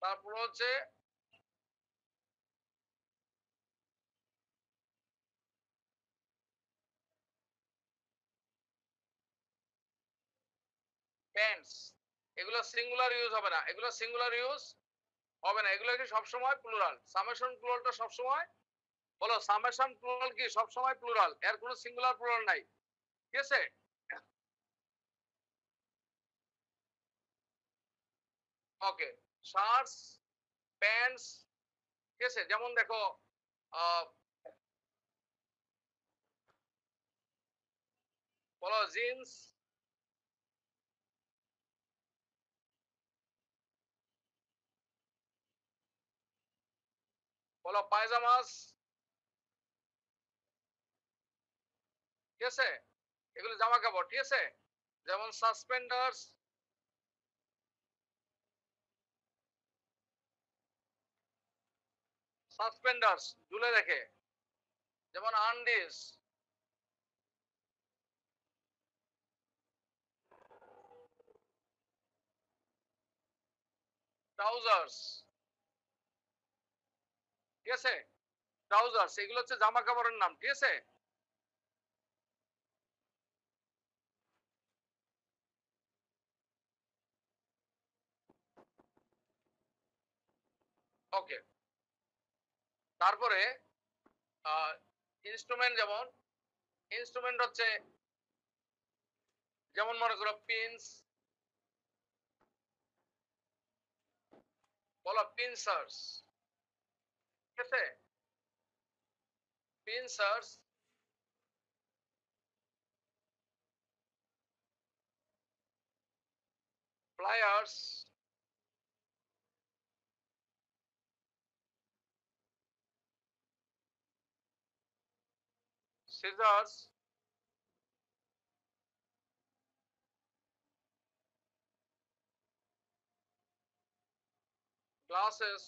তারপর হচ্ছে প্যান্টস। এগুলো সিঙ্গুলার ইউজ হবে না, এগুলো কি সবসময় প্লুরাল। সামেশন প্লুরালটা সবসময়, বলো সামেশন প্লুরাল কি সবসময় প্লুরাল, এর কোনো সিঙ্গুলার প্লুরাল নাই। ঠিক আছে? ওকে, শার্টস, প্যান্টস। ঠিক আছে? যেমন দেখো বলো জিন্স, বলো পায়জামাস। ঠিক আছে? এগুলো জামা কাপড়। ঠিক আছে? যেমন সাসপেন্ডার্স, ঝুলে রেখে। যেমন আনডিস, ট্রাউজার্স। ঠিক আছে? ট্রাউজার্স এগুলো হচ্ছে জামা কাপড়ের নাম। ঠিক আছে? ওকে, তারপরে ইনস্ট্রুমেন্ট, ইনস্ট্রুমেন্ট হচ্ছে যেমন মনে করো পিনস, বলো পিনসার্স। ঠিক আছে? পিনসার্স, প্লায়ার্স, সিজার্স, গ্লাসেস,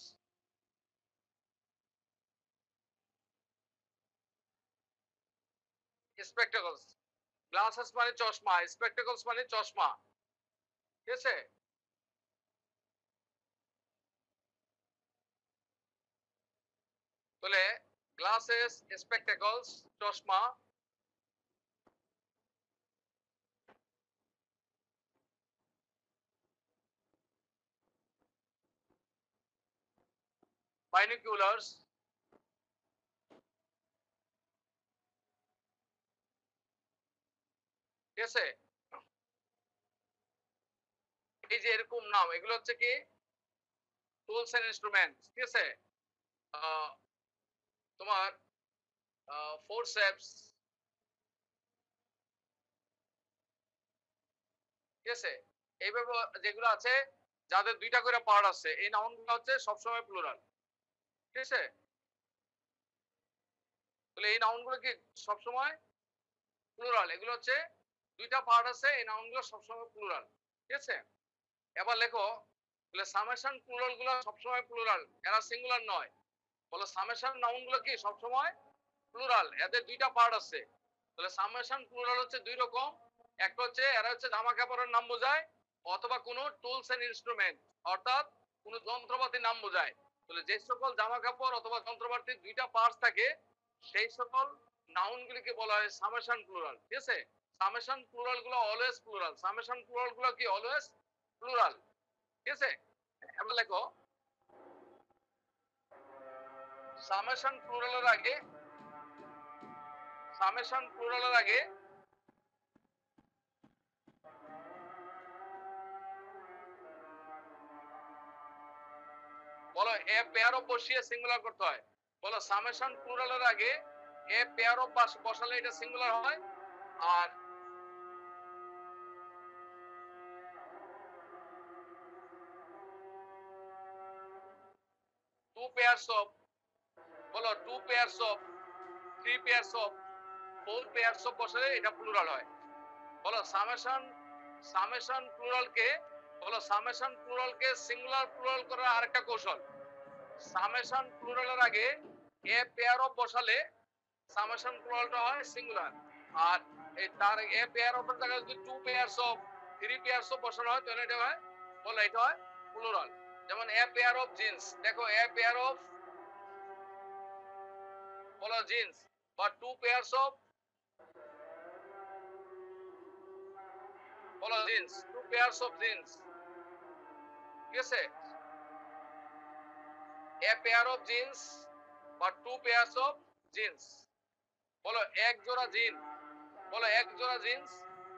স্পেকটাকলস। গ্লাসেস মানে চশমা, স্পেকটাকলস মানে চশমা। ঠিক আছে? তাহলে গ্লাসেস, স্পেকটাকলস, চশমা, বাইনোকুলার্স। ঠিক আছে? এই যে এরকম নাম, এগুলো হচ্ছে কি টুলস এন্ড ইনস্ট্রুমেন্টস। ঠিক আছে? তোমার ফোরসেপস। ঠিক আছে? এইভাবে যেগুলো আছে, যাদের দুইটা করে পার্ট আছে, এই নাউনগুলো হচ্ছে সবসময় প্লুরাল। ঠিক আছে? তাহলে এই নাউনগুলো কি সবসময় প্লুরাল, এগুলো হচ্ছে দুইটা পার্ট আছে, এই নাউনগুলো সবসময় প্লুরাল। ঠিক আছে? এবার লেখো, তাহলে সামেশন প্লুরাল গুলো সবসময় প্লুরাল, এরা সিঙ্গুলার নয়। বলো সামেশন নাউন গুলো কি সবসময় প্লুরাল, এদের দুইটা পার্ট আছে। তাহলে সামেশন প্লুরাল হচ্ছে দুই রকম, একটা হচ্ছে এরা হচ্ছে জামা কাপড়ের নাম বোঝায় অথবা কোনো টুলস এন্ড ইনস্ট্রুমেন্ট, অর্থাৎ কোনো যন্ত্রপাতির নাম বোঝায়। তাহলে যে সকল জামা কাপড় অথবা যন্ত্রপাতির দুইটা পার্টস থাকে সেই সকল নাউনগুলিকে বলা হয় সামেশন প্লুরাল। ঠিক আছে? সামেশন প্লুরাল গুলো অলওয়েজ প্লুরাল, সামেশন প্লুরাল গুলো কি অলওয়েজ প্লুরাল। ঠিক আছে? এবার লেখো সামেশন প্লুরালের আগে, সামেশন প্লুরালের আগে বলো এ পেয়ার অফ বসিয়ে সিঙ্গুলার করতে হয়। বলো সামেশন প্লুরালের আগে এ পেয়ার অফ বসালে এটা সিঙ্গুলার হয়, আর টু পেয়ারস অফ, বলো two pairs of, three pairs of, four pairs of বসালে এটা প্লুরাল হয়। বলো সামেশন, সামেশন প্লুরালকে, বলো সামেশন প্লুরালকে সিঙ্গুলার প্লুরাল করার আরেকটা কৌশল, সামেশন প্লুরালের আগে এ পেয়ার অফ বসালে সামেশন প্লুরালটা হয় সিঙ্গুলার, আর এই তার এ পেয়ার অফ এর জায়গায় যদি two pairs of, three pairs of বসানো হয় তাহলে এটা হয়, বলো এটা হয় প্লুরাল। যেমন এ পেয়ার অফ জিন্স, দেখো এ পেয়ার অফ, বলো জিন্স, বা টু পেয়ারস অফ, বলো jeans, two pairs of jeans. ঠিক আছে? এ পেয়ার অফ জিন্স বা টু পেয়ারস অফ জিন্স, বলো এক জোড়া জিন, বলো এক জোড়া জিন্স,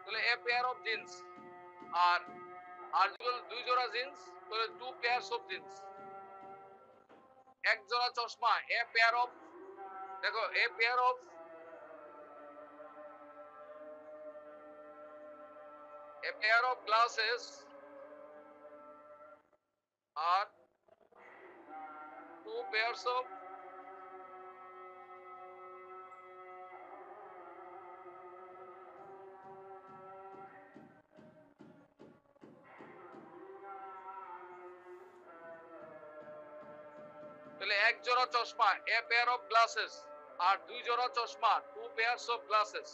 তাহলে এ পেয়ার অফ জিন্স। আর আর যদি দুই জোড়া জিন্স তাহলে টু পেয়ারস অফ জিন্স। এক জোড়া চশমা, এ পেয়ার অফ, দেখো a pair of, a pair of glasses আর টু পেয়ারস অফ, তাহলে এক জোড়া চশমা এ পেয়ার অফ গ্লাসেস, আর দুই জোড়া চশমা টু পেয়ারস অফ গ্লাসেস।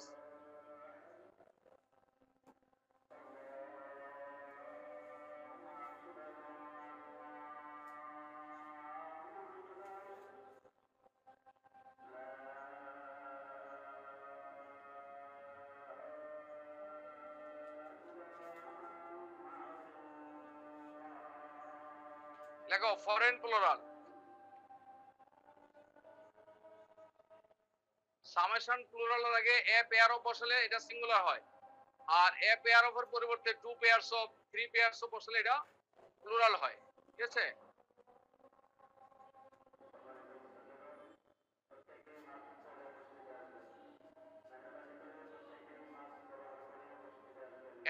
লেখো ফরেন প্লুরাল, সামেশন প্লুরালের আগে এ পেয়ার অফ বসালে এটা সিঙ্গুলার হয়, আর এ পেয়ার অফ এর পরিবর্তে two pairs of, three pairs of বসালে এটা প্লুরাল হয়। ঠিক আছে?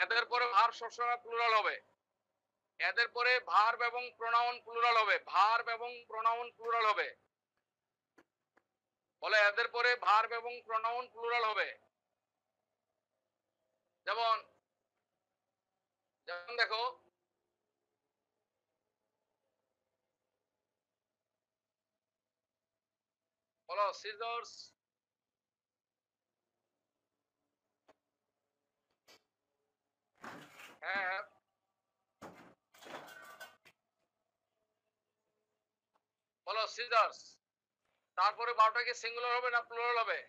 এদের পরে ভার্ব সবসময় প্লুরাল হবে, এদের পরে ভার্ব এবং প্রোনাউন প্লুরাল হবে, ভার্ব এবং প্রোনাউন প্লুরাল হবে। বলে এদের পরে ভার্ব এবং প্রোনাউন প্লুরাল হবে। যেমন, যেমন দেখো বলো সিজার্স, হ্যাভ, বলো সিজার্স, তারপরে ভার্বটা কি সিঙ্গুলার হবে না প্লুরাল হবে?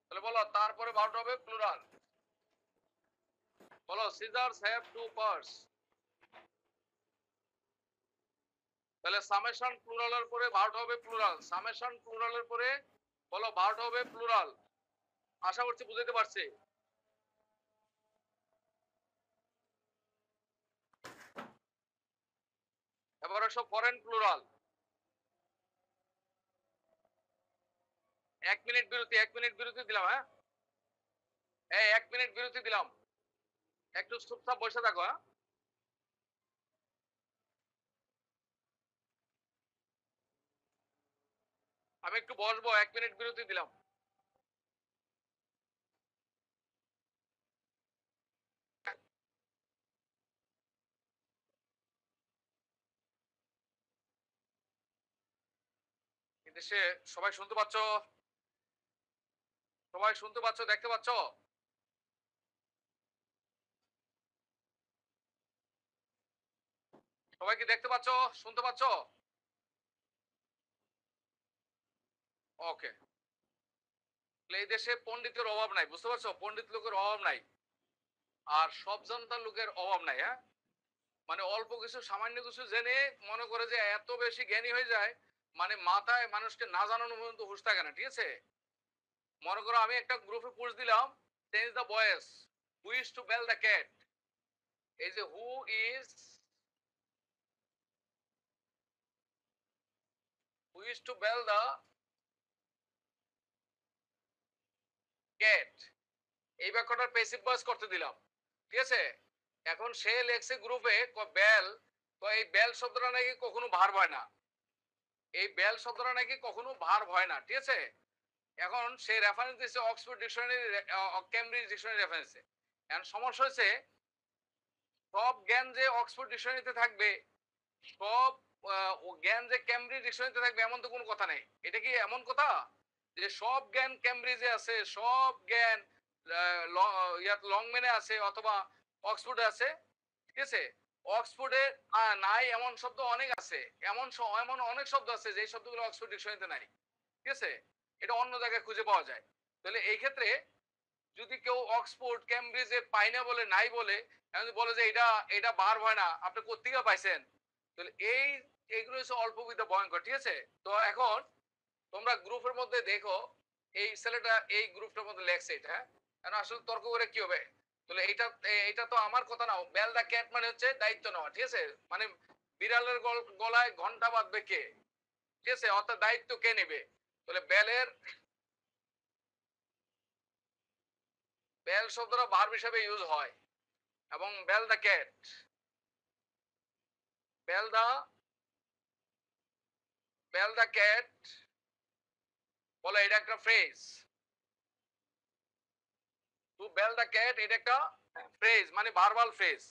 তাহলে বলো তারপরে ভার্বটা হবে প্লুরাল। বলো সিজার্স হ্যাভ টু পার্টস, তাহলে সামেশন প্লুরালের পরে ভার্বটা হবে প্লুরাল, সামেশন প্লুরালের পরে বলো ভার্বটা হবে প্লুরাল। আশা করছি বুঝাতে পারছি। এবারে সব ফরেন প্লুরাল। 1 মিনিট বিরতি, 1 মিনিট বিরতি দিলাম। হ্যাঁ, এই 1 মিনিট বিরতি দিলাম, একটু চুপচাপ বসে থাকো। হ্যাঁ, আমি একটু বসবো, 1 মিনিট বিরতি দিলাম। এদেশে সবাই শুনতে পাচ্ছ? সবাই শুনতে পাচ্ছ, দেখতে পাচ্ছ? সবাই কি দেখতে পাচ্ছ, শুনতে পাচ্ছ? ওকে। এই দেশে পণ্ডিতের অভাব নাই, বুঝতে পারছো? পণ্ডিত লোকের অভাব নাই, আর সব জানতার লোকের অভাব নাই। হ্যাঁ, মানে অল্প কিছু সামান্য কিছু জেনে মনে করে যে এত বেশি জ্ঞানী হয়ে যায়, মানে মাথায় মানুষকে না জানানো পর্যন্ত হুঁশ থাকে না। ঠিক আছে, মনে করো আমি একটা গ্রুপে পোস্ট দিলাম, change the voice, who is to bell the cat. এই যে who is to bell the cat, এই বাক্যটার প্যাসিভ ভয়েস করতে দিলাম। ঠিক আছে, এখন সে লেখছে গ্রুপে বেল, তো এই বেল শব্দটা নাকি কখনো ভার্ব হয় না, এই বেল শব্দটা নাকি কখনো ভার্ব হয় না। ঠিক আছে, এখন সে রেফারেন্স দিচ্ছে অক্সফোর্ড ডিকশনারি, কেমব্রিজ ডিকশনারি রেফারেন্সে। এখন সমস্যা হচ্ছে সব জ্ঞান যে অক্সফোর্ড ডিকশনারিতে থাকবে, সব জ্ঞান যে কেমব্রিজ ডিকশনারিতে থাকবে এমন তো কোনো কথা নেই। এটা কি এমন কথা যে সব জ্ঞান কেমব্রিজে আছে, সব জ্ঞান লংম্যানে আছে অথবা অক্সফোর্ডে আছে? ঠিক আছে, অক্সফোর্ডে নাই এমন শব্দ অনেক আছে, এমন এমন অনেক শব্দ আছে যে শব্দগুলো অক্সফোর্ড ডিকশনারিতে নাই। ঠিক আছে, এটা অন্য জায়গায় খুঁজে পাওয়া যায়। তাহলে এই ক্ষেত্রে যদি কেউ অক্সফোর্ড কেমব্রিজে পাই না বলে, নাই বলে, বলে যে এটা এটা বার হয় না, আপনি কোত্থেকে পাইছেন? তাহলে এইগুলো হচ্ছে অল্প বিদ্যা ভয়ঙ্কর। ঠিক আছে, তো এখন তোমরা গ্রুপের মধ্যে দেখো এই ছেলেটা এই গ্রুপটার মধ্যে লেখছে এটা। হ্যাঁ, এখন আসলে তর্ক করে কি হবে? তাহলে এটা তো আমার কথা না। বেল দা ক্যাট মানে হচ্ছে দায়িত্ব নেওয়া। ঠিক আছে, মানে বিড়ালের গলায় ঘন্টা বাঁধবে কে? ঠিক আছে, অর্থাৎ দায়িত্ব কে নেবে? তাহলে বেল শব্দটা ভার্ব হিসেবে ইউজ হয়, এবং bell the cat, bell the bell the cat বলে, এটা একটা phrase. To bell the cat এটা একটা ফ্রেজ, মানে ভার্বাল ফ্রেজ।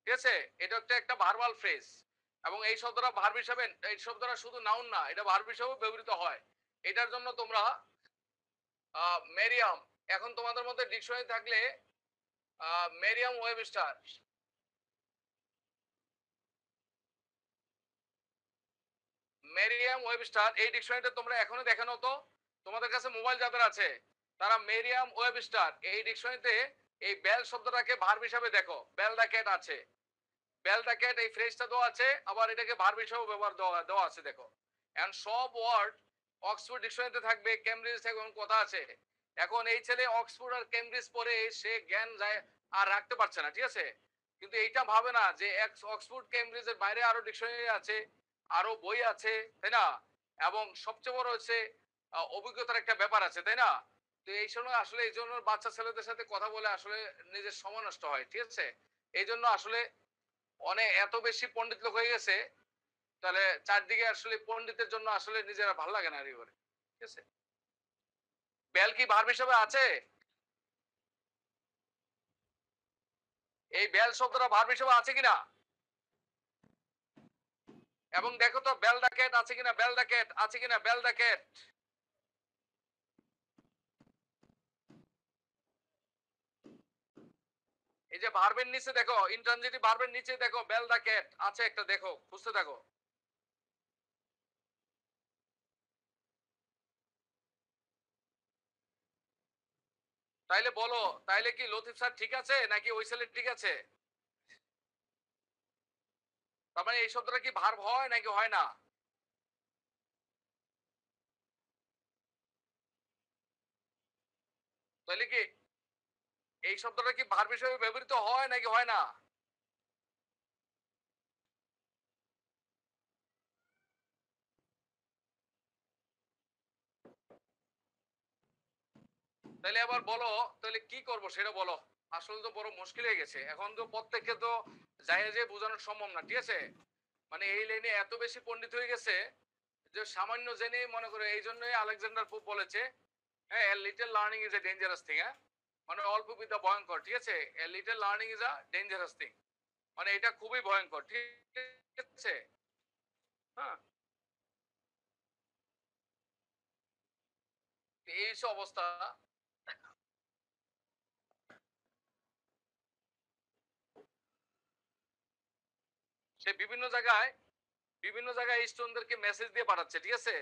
ঠিক আছে, এটা একটা ভার্বাল ফ্রেজ, এবং এই শব্দটা ভার্ব হিসাবে, এই শব্দটা শুধু নাউন না, এটা ভার্ব হিসাবেও ব্যবহৃত হয়। এটার জন্য তোমরা মেরিয়াম, এখন তোমাদের মধ্যে ডিকশনারি থাকলে মেরিয়াম ওয়েবস্টার, মেরিয়াম ওয়েবস্টার এই ডিকশনারিটা তোমরা এখনো দেখানো তো, তোমাদের কাছে মোবাইল যাদের আছে তারা মেরিয়াম ওয়েবস্টার এই ডিকশনারিতে এই বেল শব্দটাকে ভার্ব হিসাবে দেখো, বেল দা ক্যাট আছে, বেল দা ক্যাট এই ফ্রেজটা দেওয়া আছে, আবার এটাকে ভার্ব হিসেবে ব্যবহার দেওয়া আছে দেখো। এন্ড সব ওয়ার্ড অক্সফোর্ড ডিকশনারিতে থাকবে, কেমব্রিজ থাকবে, এমন কথা আছে। এখন এই ছেলে অক্সফোর্ড আর কেমব্রিজ পড়ে সে জ্ঞান যায় আর রাখতে পারছে না। ঠিক আছে, কিন্তু এইটা ভাবে না যে অক্সফোর্ড কেমব্রিজের বাইরে আরো ডিকশনারি আছে, আরো বই আছে, তাই না? এবং সবচেয়ে বড় হচ্ছে অভিজ্ঞতার একটা ব্যাপার আছে, তাই না? তো এই সময় আসলে এই জন্য বাচ্চা ছেলেদের সাথে কথা বলে আসলে নিজের সময় নষ্ট হয়। ঠিক আছে, এই জন্য আসলে অনেক এত বেশি পণ্ডিত লোক হয়ে গেছে, তাহলে চারদিকে আসলে পণ্ডিতের জন্য আসলে নিজেরা ভাল লাগে না করে। ঠিক আছে, বেল কি ভার্ব হিসেবে আছে? এই বেল শব্দটা ভার্ব হিসেবে আছে কিনা? এবং দেখো তো বেল দা ক্যাট আছে কিনা, বেল দা ক্যাট আছে কিনা, বেল দা ক্যাট। এই যে ভার্বের নিচে দেখো, ইন্ট্রানজিটিভ ভার্বের নিচে দেখো বেল দা ক্যাট আছে একটা, দেখো খুঁজতে থাকো। তাইলে বলো, তাইলে কি লতিফ স্যার ঠিক আছে নাকি ওই ছেলে ঠিক আছে? তার মানে এই শব্দটা কি ভার্ব হয় নাকি হয় না? তাইলে কি এই শব্দটা কি ভার্ব হিসেবে ব্যবহৃত হয় নাকি হয় না? তাহলে আবার বলো, তাহলে কি করব সেটা বলো। আসলে তো বড় মুশকিল হয়ে গেছে, এখন তো প্রত্যেককে তো যাই যে বোঝানো সম্ভব না। ঠিক আছে, মানে এই লাইনে এত বেশি পণ্ডিত হয়ে গেছে যে সামান্য জেনে মনে করে, এই জন্যই আলেকজান্ডার পোপ বলেছে, হ্যাঁ, little learning is a dangerous thing. হ্যাঁ, মানে অল্প বিদ্যা ভয়ঙ্কর। ঠিক আছে, little learning is a dangerous thing, মানে এটা খুবই ভয়ঙ্কর। ঠিক আছে, হ্যাঁ, এই হচ্ছে অবস্থা। সে বিভিন্ন জায়গায় স্টুডেন্টদেরকে মেসেজ দিয়ে পাঠাচ্ছে, ঠিক আছে?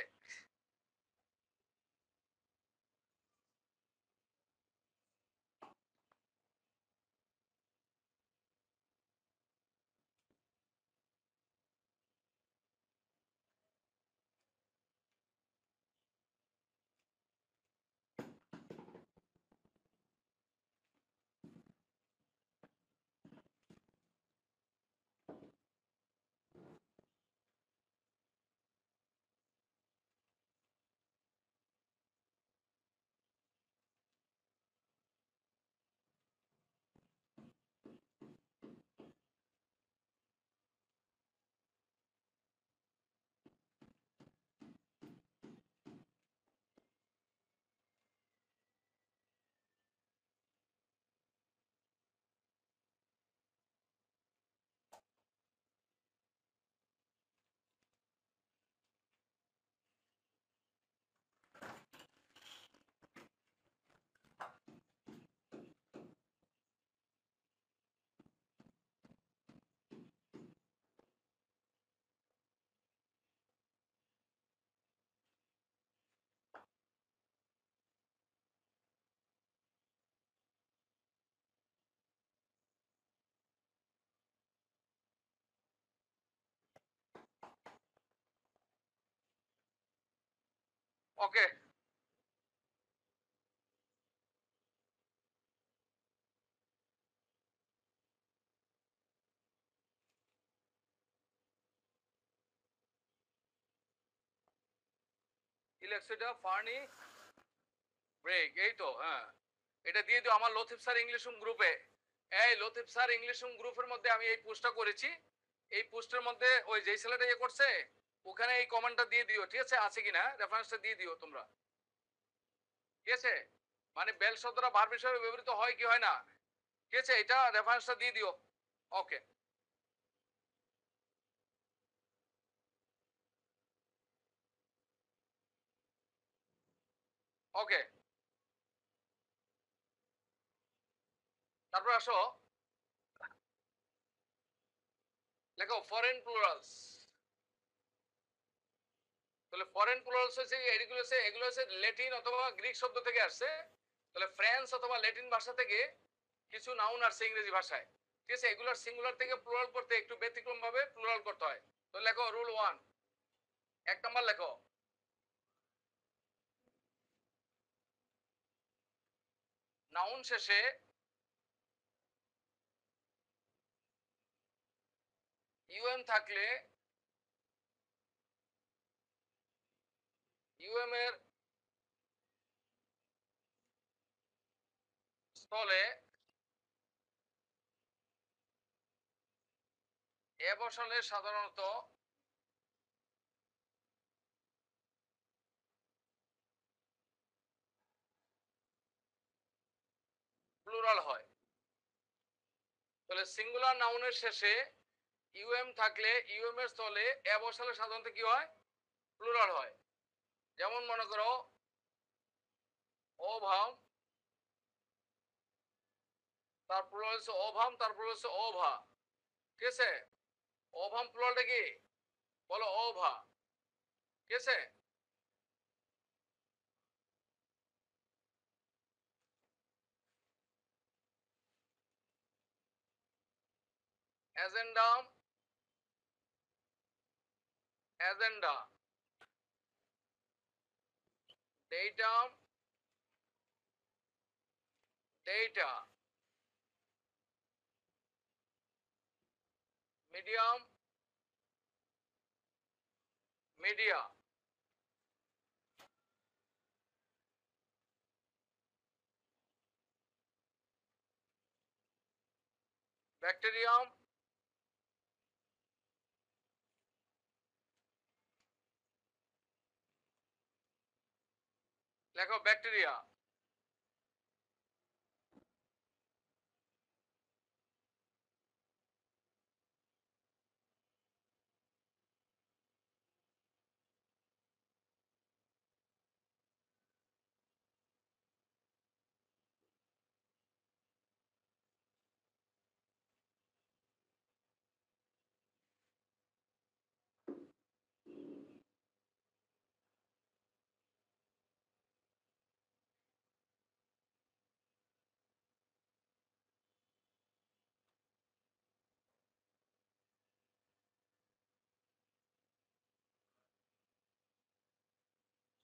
ওকে, ইলেকট্রিটা ফার্নি ব্রেক, এই তো, হ্যাঁ। এটা দিয়ে দিও আমার লতিফ স্যার ইংলিশ রুম গ্রুপে। এই লতিফ স্যার ইংলিশ রুম গ্রুপের মধ্যে আমি এই পোস্টটা করেছি। এই পোস্টের মধ্যে ওই যেই ছেলেটা ইয়ে করছে ওখানে এই কমেন্টটা দিয়ে দিও, ঠিক আছে? আছে কিনা রেফারেন্সটা দিয়ে দিও তোমরা, ঠিক আছে? মানে বেল শব্দটা ভার্ব হিসেবে ব্যবহৃত হয় কি হয় না, ঠিক আছে? এটা রেফারেন্সটা দিয়ে দিও। ওকে, ওকে। তারপর আসো, লেখো ফরেন প্লুরালস। তাহলে ফরেন প্লুরালস হচ্ছে এগুলো হচ্ছে ল্যাটিন অথবা গ্রিক শব্দ থেকে আসছে। তাহলে ফ্রান্স অথবা ল্যাটিন ভাষা থেকে কিছু নাউন আসছে ইংরেজি ভাষায়, ঠিক আছে? এগুলোর সিঙ্গুলার থেকে প্লুরাল করতে একটু ব্যতিক্রম ভাবে প্লুরাল করতে হয়। তো লেখো রুল 1, 1 নম্বর লেখো, নাউন শেষে ইউএম থাকলে ইউএম এর স্থলে এ বসালে সাধারণত প্লুরাল হয়। তাহলে সিঙ্গুলার নাউনের শেষে ইউএম থাকলে ইউএম এর স্থলে এ বসালে সাধারণত কি হয়? প্লুরাল হয়। যেমন মনে করো ওভাম, তারপর হচ্ছে ওভাম, তারপর হচ্ছে ওভা, ঠিক আছে? ওভাম প্লুরালটা কি? বলো ওভা, ঠিক আছে? Agendum, agenda, datum, data, medium, media, bacterium, লেখো ব্যাকটেরিয়া,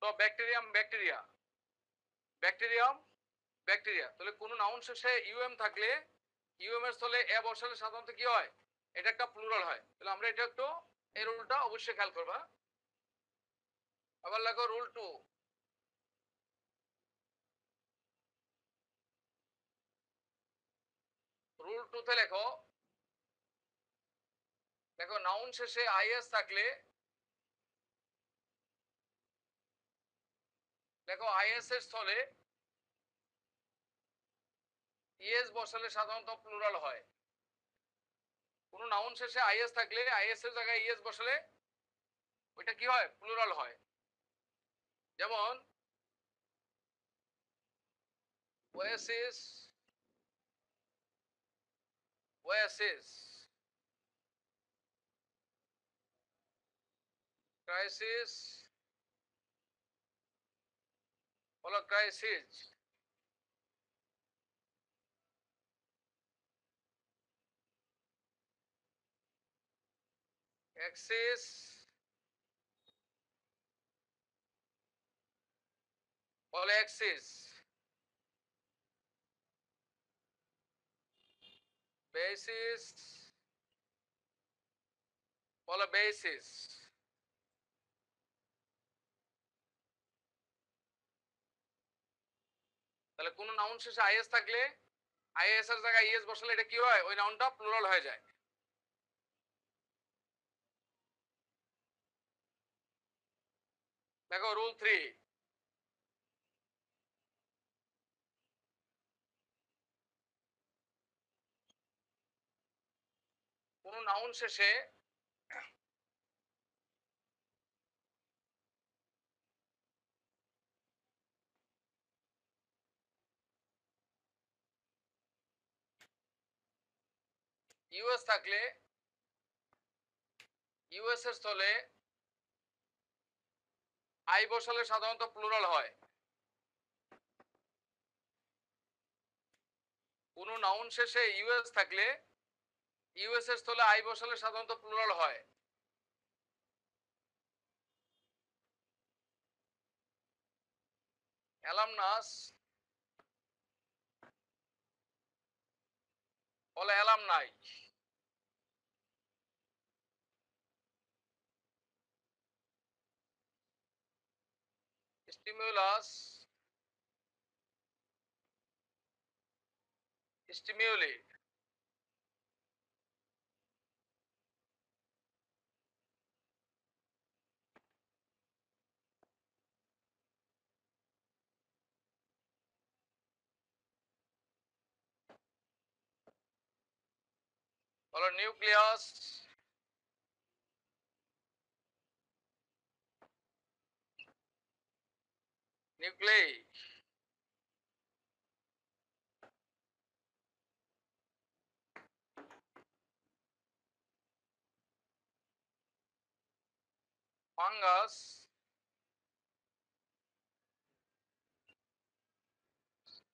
তো ব্যাকটেরিয়াম ব্যাকটেরিয়া, ব্যাকটেরিয়াম ব্যাকটেরিয়া, তাহলে কোন নাউন শেষে ইউএম থাকলে ইউএম এর স্থলে এ বসালে সাধারণত কি হয়, এটা একটা প্লুরাল হয়। তাহলে আমরা এটা একটু এই রুলটা অবশ্যই খেয়াল করবা। আবার লেখো রুল 2, রুল 2 তে লেখো, দেখো নাউন শেষে আইএস থাকলে, দেখো আইএস এর স্থলে ইএস বসালে সাধারণত প্লুরাল হয়। কোন নাউন শেষে আইএস থাকলে আইএস এর জায়গায় ইএস বসালে ওইটা কি হয়, প্লুরাল হয়। যেমন ওয়াসিস, ওয়াসিস, ক্রাইসিস, হলো ক্রাইসিস, এক্সিস, বলে এক্সিস, বেসিস, বলে বেসিস। তাহলে কোন নাউন শেষে আইএস থাকলে আইএস এর জায়গায় ইএস বসালে এটা কি হয়, ওই নাউনটা প্লুরাল হয়ে যায়। দেখো রুল 3, কোন নাউন শেষে ইউএস থাকলে ইউএস এর স্থলে আই বসালে সাধারণত প্লুরাল হয়। কোন নাউন শেষে ইউএস থাকলে ইউএস এর স্থলে আই বসালে সাধারণত প্লুরাল হয়। অ্যালামনাস, বলে অ্যালামনাই, স্টিমুলাস, স্টিমিউলি, বলো nucleus, nuclei, fungus,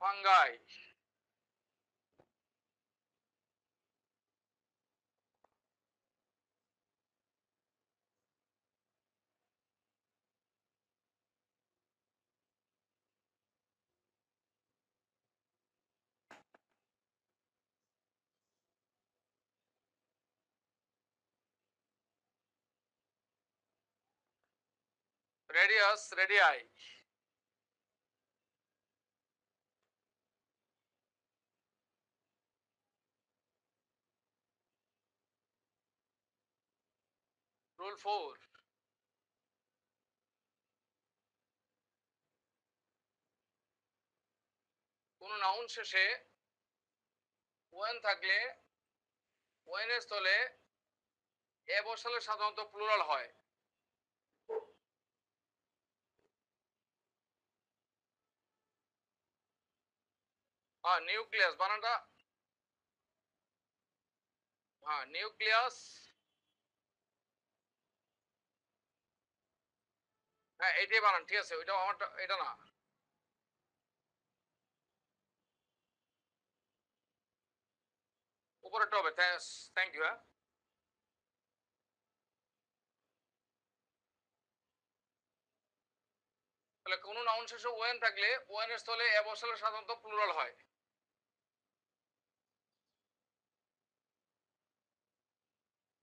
fungi, radius, radii, rule 4, কোন নাউন শেষে ওয়েন থাকলে ওয়েন এর স্থলে এ বসালে সাধারণত প্লুরাল হয়। হ্যাঁ নিউক্লিয়াস বানানটা, হ্যাঁ নিউক্লিয়াস, হ্যাঁ এটাই বানান, ঠিক আছে, ওইটা আমারটা, এটা না, উপরেরটা হবে। Thank you. হ্যাঁ তাহলে কোনো নাউন শেষে ওয়েন থাকলে ওয়েন এর স্থলে এ বসালে সাধারণত প্লুরাল হয়।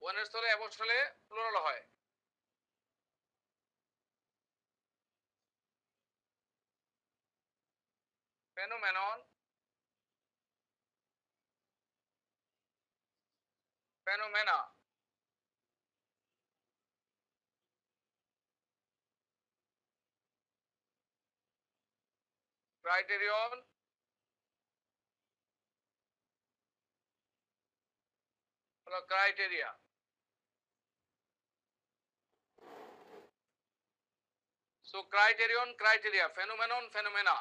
ওয়েন এর স্থলে এ বসালে প্লুরাল হয়। ফেনোমেনন, ফেনোমেনা, ক্রাইটেরিয়ন, হলো criteria. So criterion, criteria, phenomenon, phenomena.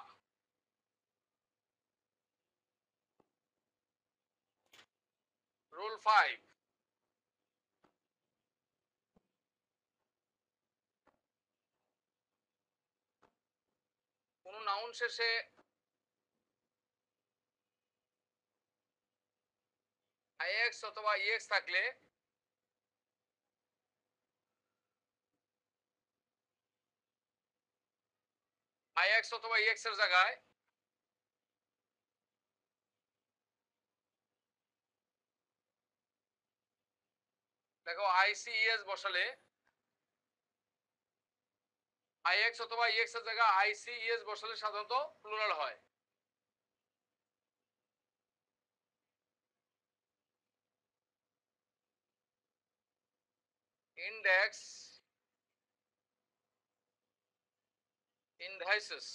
Rule 5, কোন নাউন শেষে আইএক্স অথবা ইএক্স থাকলে আইএক্স অথবা ইএক্স এর জায়গায় দেখো আইসিইএস বসালে আইএক্স অথবা ইএক্স এর জায়গায় আইসিইএস বসালে সাধারণত প্লুরাল হয়। Index, indices,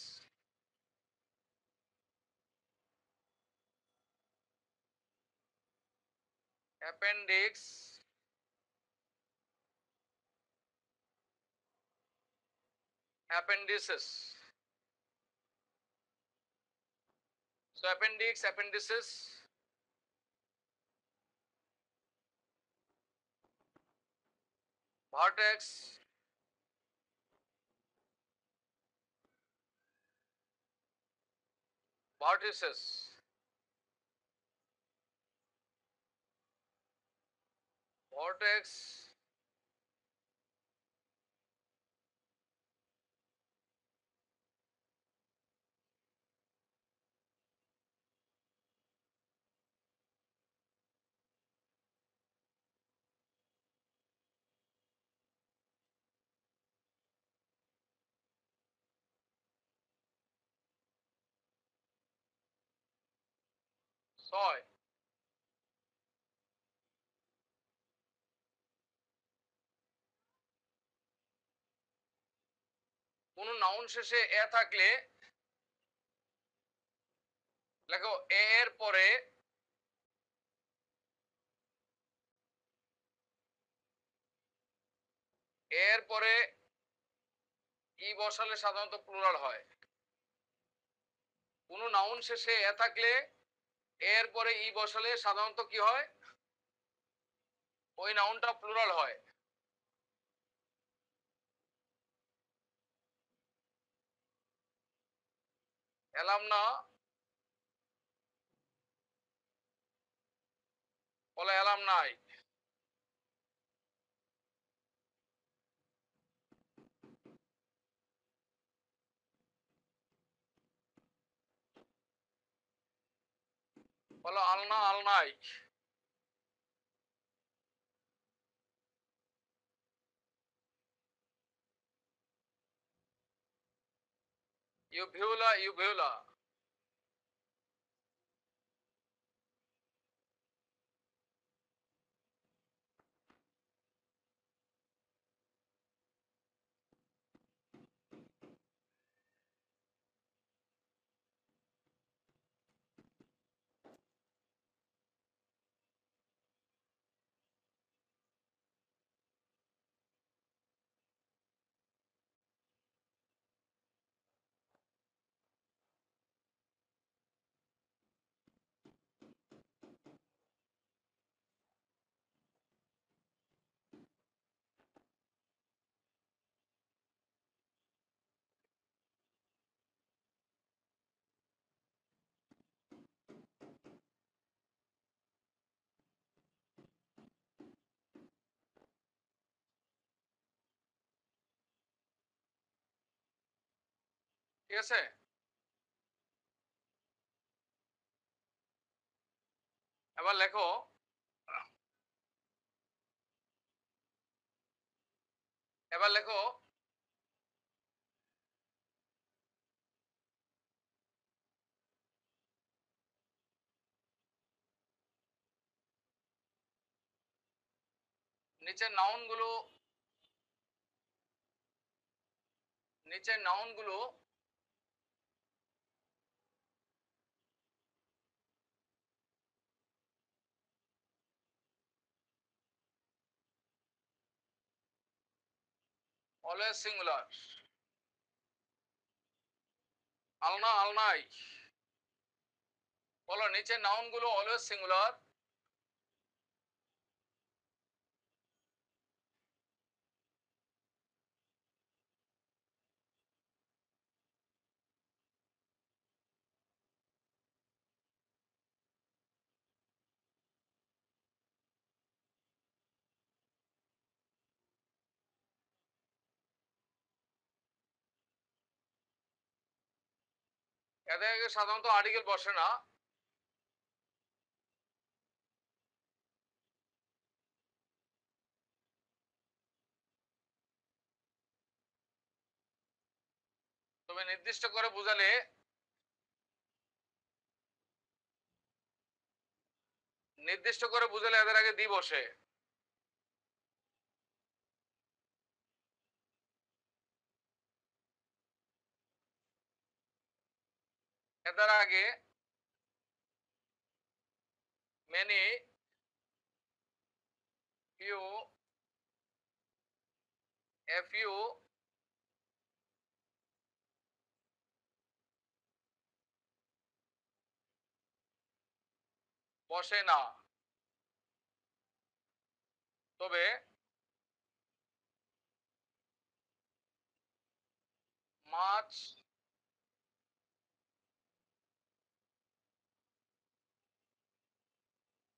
appendix, appendices. So appendix, appendices, vertex, vertices, vortex, ছয়, কোন নাউন শেষে এ থাকলে লেখো এ এর পরে এর পরে ই বসালে সাধারণত প্লুরাল হয়। কোন নাউন শেষে এ থাকলে এর পরে ই বসালে সাধারণত কি হয়, ওই নাউনটা প্লুরাল হয়। এলাম না, বলে এলাম নাই। বলো আলনা, আলনাই। ইউভিউলা, ইউভিউলা। ঠিক আছে? এবার লেখো এবার লেখো নিচের নাউন গুলো অলওয়েজ সিঙ্গুলার। আলনা আলনাই, বলো নিচের নাউন গুলো অলওয়েজ সিঙ্গুলার। এদের আগে সাধারণত আর্টিকেল বসে না। তবে নির্দিষ্ট করে বুঝালে এদের আগে দি বসে। এদের আগে মেনি, ফিউ, এ ফিউ, বসে না। তবে মাছ,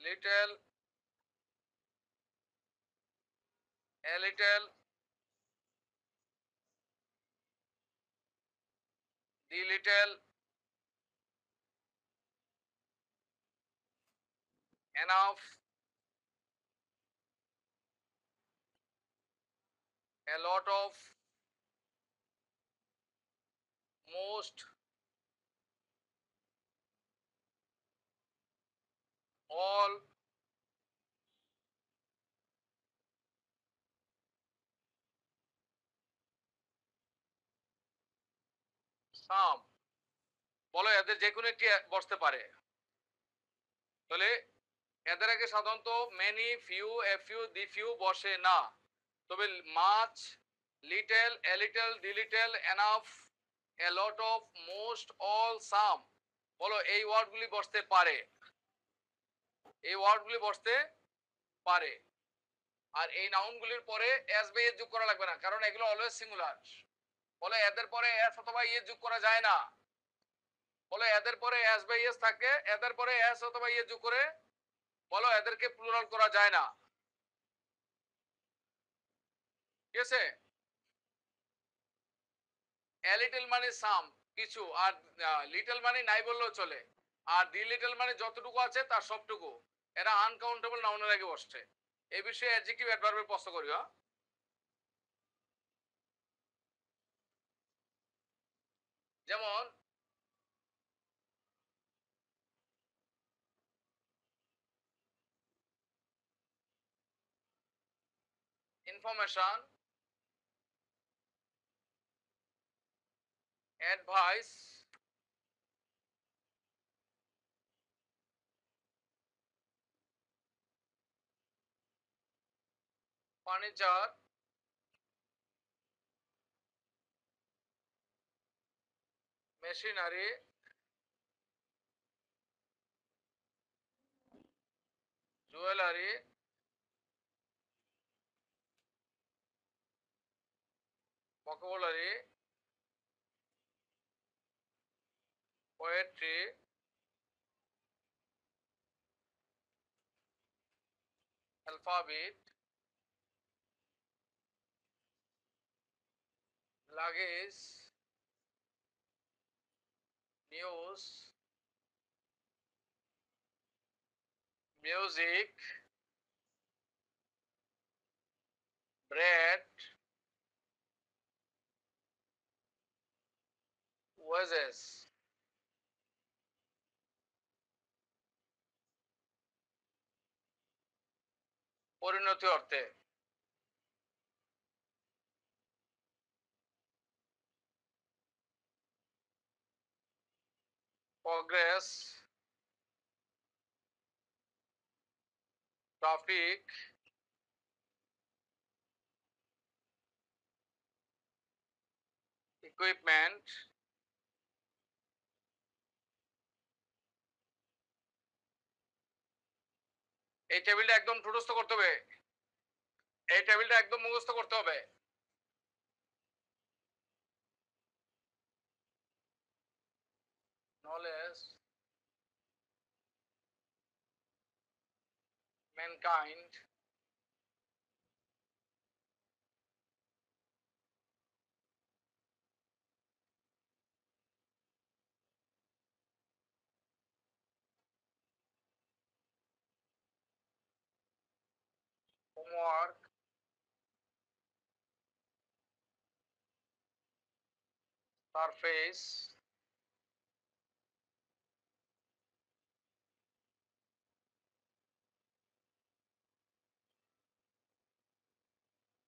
little, a little, the little, enough, a lot of, most, all, some, বলো এদের যে কোনো একটি বসতে পারে। তাহলে এদের আগে সাধারণত many, few, a few, the few বসে না। তবে মাছ, little, a little, the little, enough, a lot of, most, all, some, বলো এই ওয়ার্ডগুলি বসতে পারে। এই ওয়ার্ডগুলি বসতে পারে। আর এই নাউনগুলির পরে এস বা ইয়ে যোগ করা লাগবে না, কারণ এগুলো অলওয়েজ সিঙ্গুলার। বলে এদের পরে এস অথবা ইয়ে যোগ করা যায় না। বলে এদের পরে এস বা ইয়েস থাকে, এদের পরে এস অথবা ইয়ে যোগ করে বলো এদেরকে প্লুরাল করা যায় না। ঠিক আছে? এ লিটল মানে সাম, কিছু, আর লিটল মানে নাই বললেও চলে, আর দি লিটল মানে যতটুকু আছে তার সবটুকু। এরা আনকাউন্টেবল নাউনের আগে বসছে। এই বিষয়ে অ্যাডজেক্টিভ অ্যাডভার্বের প্রশ্ন করিও। যেমন information, advice, furniture, machinery, jewellery, vocabulary, poetry, alphabet, luggage, news, music, bread, wages. পরিণতি অর্থে প্রগ্রেস, ট্রাফিক, ইকুইপমেন্ট, এই টেবিলটা একদম মুখস্থ করতে হবে, এই টেবিলটা একদম মুখস্থ করতে হবে। নলেজ, ম্যানকাইন্ড, হোমওয়ার্ক, সারফেস,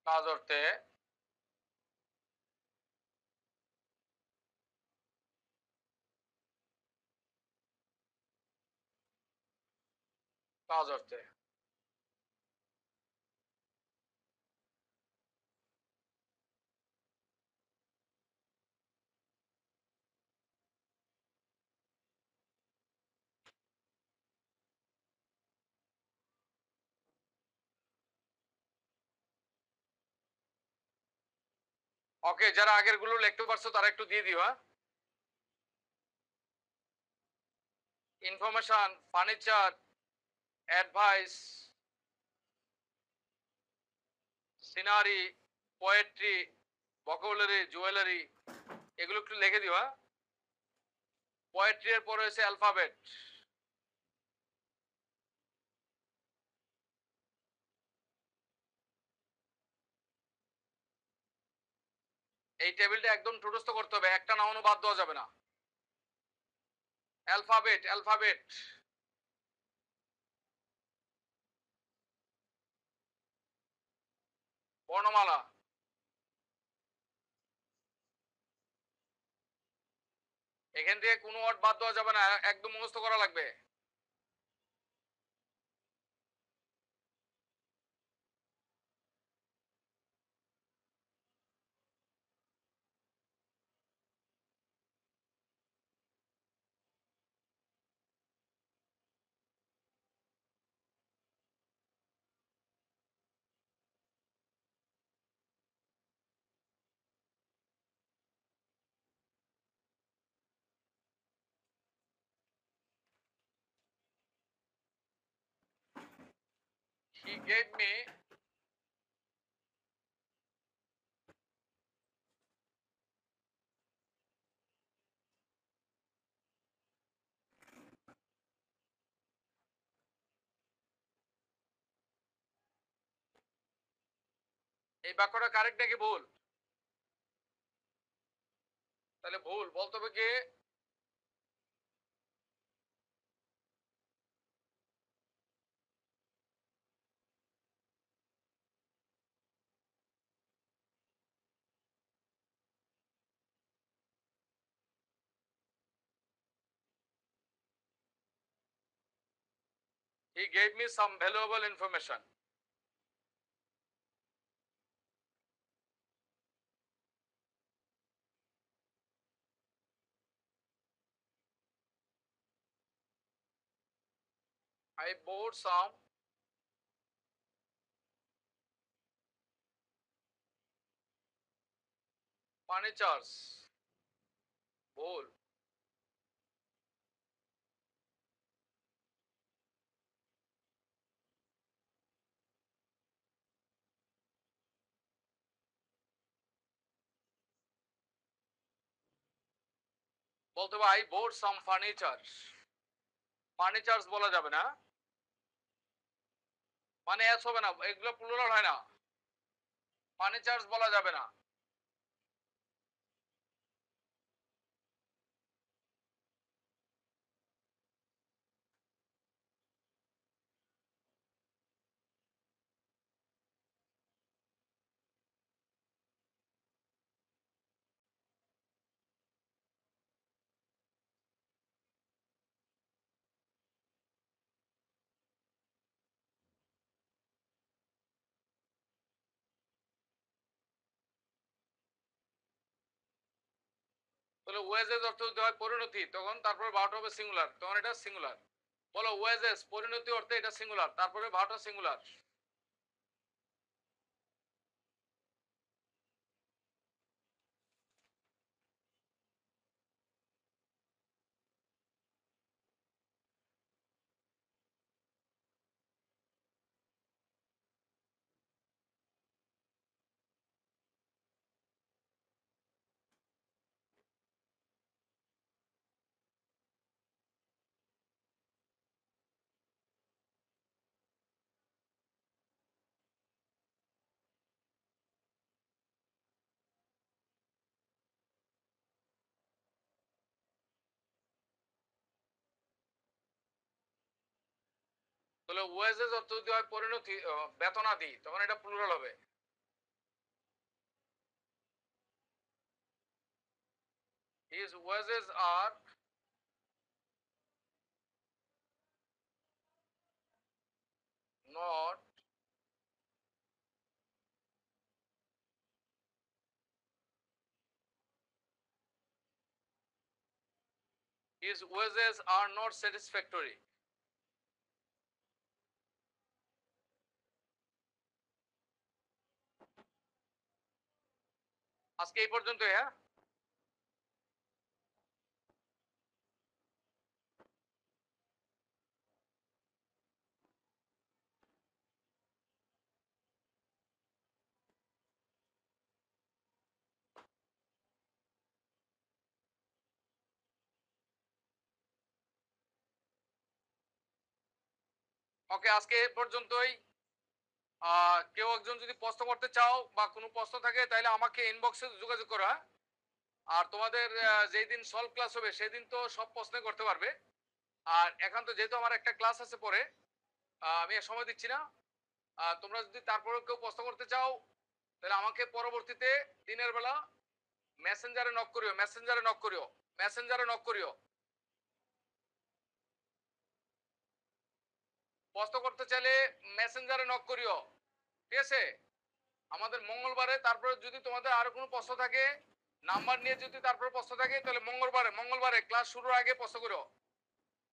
কাজ অর্থে কাজ অর্থে। ওকে, যারা আগের গুলো লিখতে পারছো তারা একটু দিয়ে দিও। হ্যাঁ, information, furniture, advice, scenery, poetry, vocabulary, jewellery, এগুলো একটু লিখে দিও। হ্যাঁ, পোয়েট্রি এর পরে হচ্ছে অ্যালফাবেট। এই টেবিলটা একদম মুখস্থ করতে হবে, একটা নাউনও বাদ দেওয়া যাবে না। অ্যালফাবেট, অ্যালফাবেট, বর্ণমালা। এখান থেকে কোনো ওয়ার্ড বাদ দেওয়া যাবে না, একদম মুখস্থ করা লাগবে। He gave me এই বাক্যটা কারেক্ট নাকি ভুল? তাহলে ভুল বলতে হবে কি? He gave me some valuable information. I bought some furnitures. ভুল। বলতে হবে I boat some furniture. Furnitures বলা যাবে না, মানে এস হবে না, এগুলো প্লুরাল হয় না, ফার্নিচার্স বলা যাবে না। তাহলে ওয়েজেস অর্থ যদি হয় পরিণতি, তখন তারপরে ভার্বটা হবে সিঙ্গুলার, তখন এটা সিঙ্গুলার। বলো ওয়েজেস পরিণতি অর্থে এটা সিঙ্গুলার, তারপরে ভার্বটা সিঙ্গুলার। তাহলে ওয়েজেস অর্থ যদি হয় পরিণতি, বেতনাদি, তখন এটা প্লুরাল হবে। His wages are not his wages are not satisfactory. আজকে এই পর্যন্তই, হ্যাঁ। ওকে, আজকে এই পর্যন্তই। কেউ একজন যদি প্রশ্ন করতে চাও বা কোনো প্রশ্ন থাকে তাহলে আমাকে ইনবক্সে যোগাযোগ করো, হ্যাঁ। আর তোমাদের যেই দিন সলভ ক্লাস হবে সেদিন তো সব প্রশ্নই করতে পারবে। আর এখন তো যেহেতু আমার একটা ক্লাস আছে পরে, আমি আর সময় দিচ্ছি না। তোমরা যদি তারপরেও কেউ প্রশ্ন করতে চাও তাহলে আমাকে পরবর্তীতে দিনের বেলা মেসেঞ্জারে নক করিও, মেসেঞ্জারে নক করিও, মেসেঞ্জারে নক করিও। প্রশ্ন করতে চাইলে মেসেঞ্জারে নক করিও, ঠিক আছে। আমাদের মঙ্গলবারে তারপরে যদি তোমাদের আরো কোনো প্রশ্ন থাকে, নাম্বার নিয়ে যদি তারপরে প্রশ্ন থাকে, তাহলে মঙ্গলবারে ক্লাস শুরুর আগে প্রশ্ন করো।